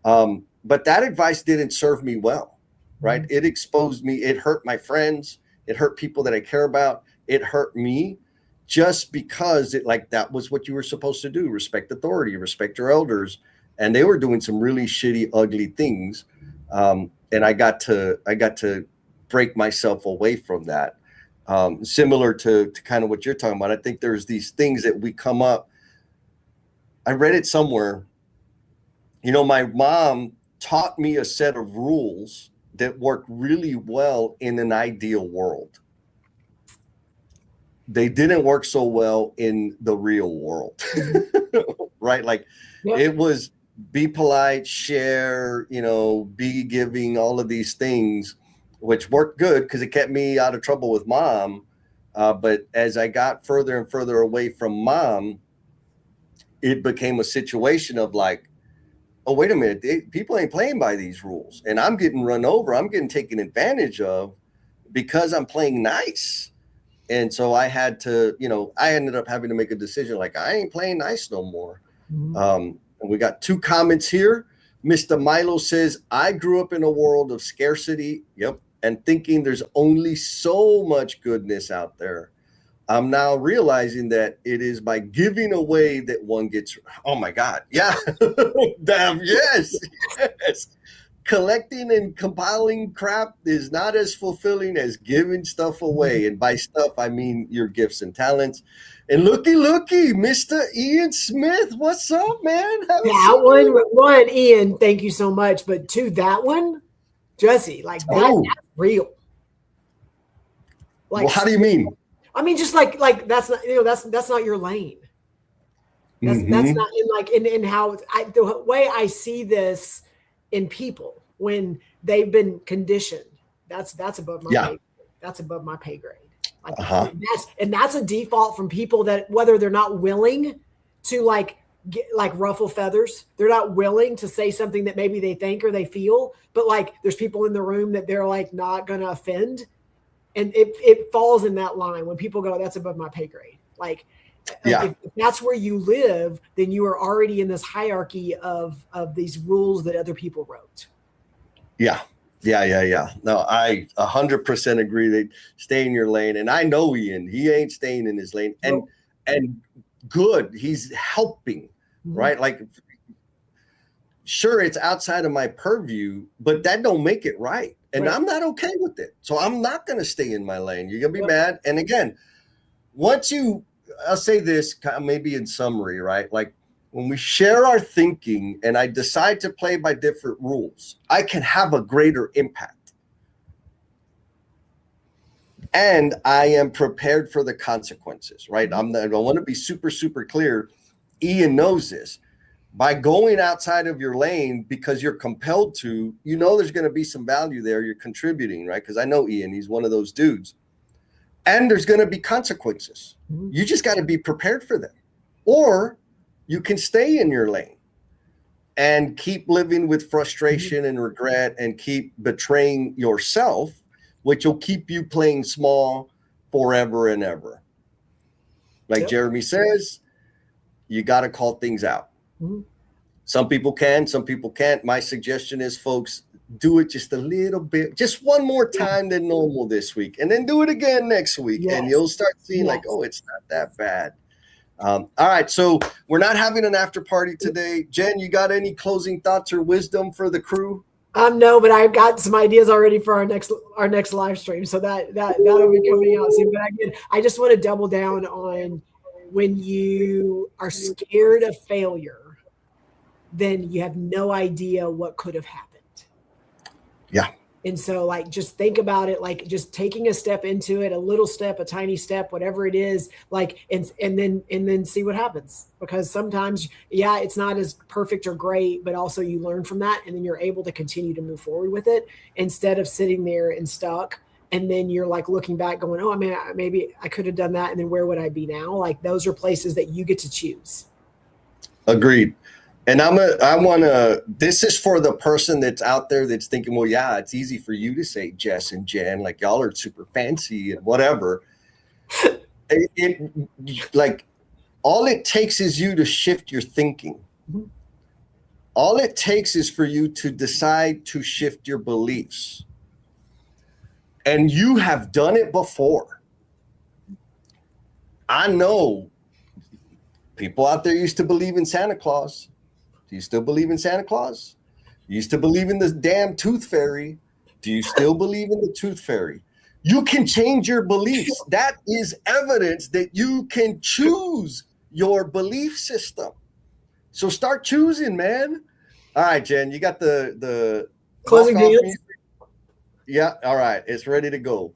Speaker 1: But that advice didn't serve me well, right? It exposed me. It hurt my friends. It hurt people that I care about. It hurt me just because that was what you were supposed to do. Respect authority, respect your elders. And they were doing some really shitty, ugly things. And I got to break myself away from that. Similar to kind of what you're talking about. I think there's these things that we come up. I read it somewhere. My mom taught me a set of rules that work really well in an ideal world. They didn't work so well in the real world, right? Like It was be polite, share, be giving, all of these things, which worked good because it kept me out of trouble with mom. But as I got further and further away from mom, it became a situation of like, oh, wait a minute, people ain't playing by these rules. And I'm getting run over. I'm getting taken advantage of because I'm playing nice. And so I had to, I ended up having to make a decision like, I ain't playing nice no more. And we got 2 comments here. Mr. Milo says, I grew up in a world of scarcity. Yep. And thinking there's only so much goodness out there. I'm now realizing that it is by giving away that one gets, oh my God. Yeah. Damn. Yes. Collecting and compiling crap is not as fulfilling as giving stuff away. And by stuff, I mean your gifts and talents. And looky, Mr. Ian Smith. What's up, man?
Speaker 2: That one, Ian, thank you so much. But 2, that one, Jesse, like that's real.
Speaker 1: Like, well, how do you mean?
Speaker 2: I mean, just like that's not, that's not your lane. That's not in how the way I see this in people when they've been conditioned. That's above my pay, that's above my pay grade. Like that's a default from people that whether they're not willing to ruffle feathers, they're not willing to say something that maybe they think or they feel, but like there's people in the room that they're like not going to offend. And it falls in that line when people go, that's above my pay grade. Like, if that's where you live, then you are already in this hierarchy of these rules that other people wrote. Yeah.
Speaker 1: No, I 100% agree that stay in your lane. And I know Ian, he ain't staying in his lane. And good, he's helping, right? Like, sure, it's outside of my purview, but that don't make it right. And I'm not okay with it. So I'm not going to stay in my lane. You're going to be mad. And again, I'll say this maybe in summary, right? Like when we share our thinking and I decide to play by different rules, I can have a greater impact. and I am prepared for the consequences, right? I want to be super, super clear. Ian knows this. By going outside of your lane because you're compelled to, you know there's going to be some value there. You're contributing, right? Because I know Ian, he's one of those dudes. And there's going to be consequences. You just got to be prepared for them. Or you can stay in your lane and keep living with frustration and regret and keep betraying yourself, which will keep you playing small forever and ever. Like Jeremy says, you got to call things out. Some people can, some people can't. My suggestion is, folks, do it just a little bit, just one more time than normal this week, and then do it again next week. And you'll start seeing like, oh, it's not that bad. All right, so we're not having an after party today. Jen, you got any closing thoughts or wisdom for the crew?
Speaker 2: No, but I've got some ideas already for our next live stream, so that'll be coming out soon. But I just want to double down on when you are scared of failure, then you have no idea what could have happened.
Speaker 1: Yeah.
Speaker 2: And so like, just think about it, like just taking a step into it, a little step, a tiny step, whatever it is, like, and then see what happens. Because sometimes, it's not as perfect or great, but also you learn from that. And then you're able to continue to move forward with it instead of sitting there and stuck. And then you're like looking back going, oh, I mean, maybe I could have done that. And then where would I be now? Like those are places that you get to choose.
Speaker 1: Agreed. And this is for the person that's out there that's thinking, well, yeah, it's easy for you to say Jess and Jen, like y'all are super fancy and whatever. Like all it takes is you to shift your thinking. All it takes is for you to decide to shift your beliefs. And you have done it before. I know people out there used to believe in Santa Claus. Do you still believe in Santa Claus? You used to believe in the damn tooth fairy. Do you still believe in the tooth fairy? You can change your beliefs. That is evidence that you can choose your belief system. So start choosing, man. All right, Jen, you got the
Speaker 2: closing deals.
Speaker 1: Yeah, all right. It's ready to go.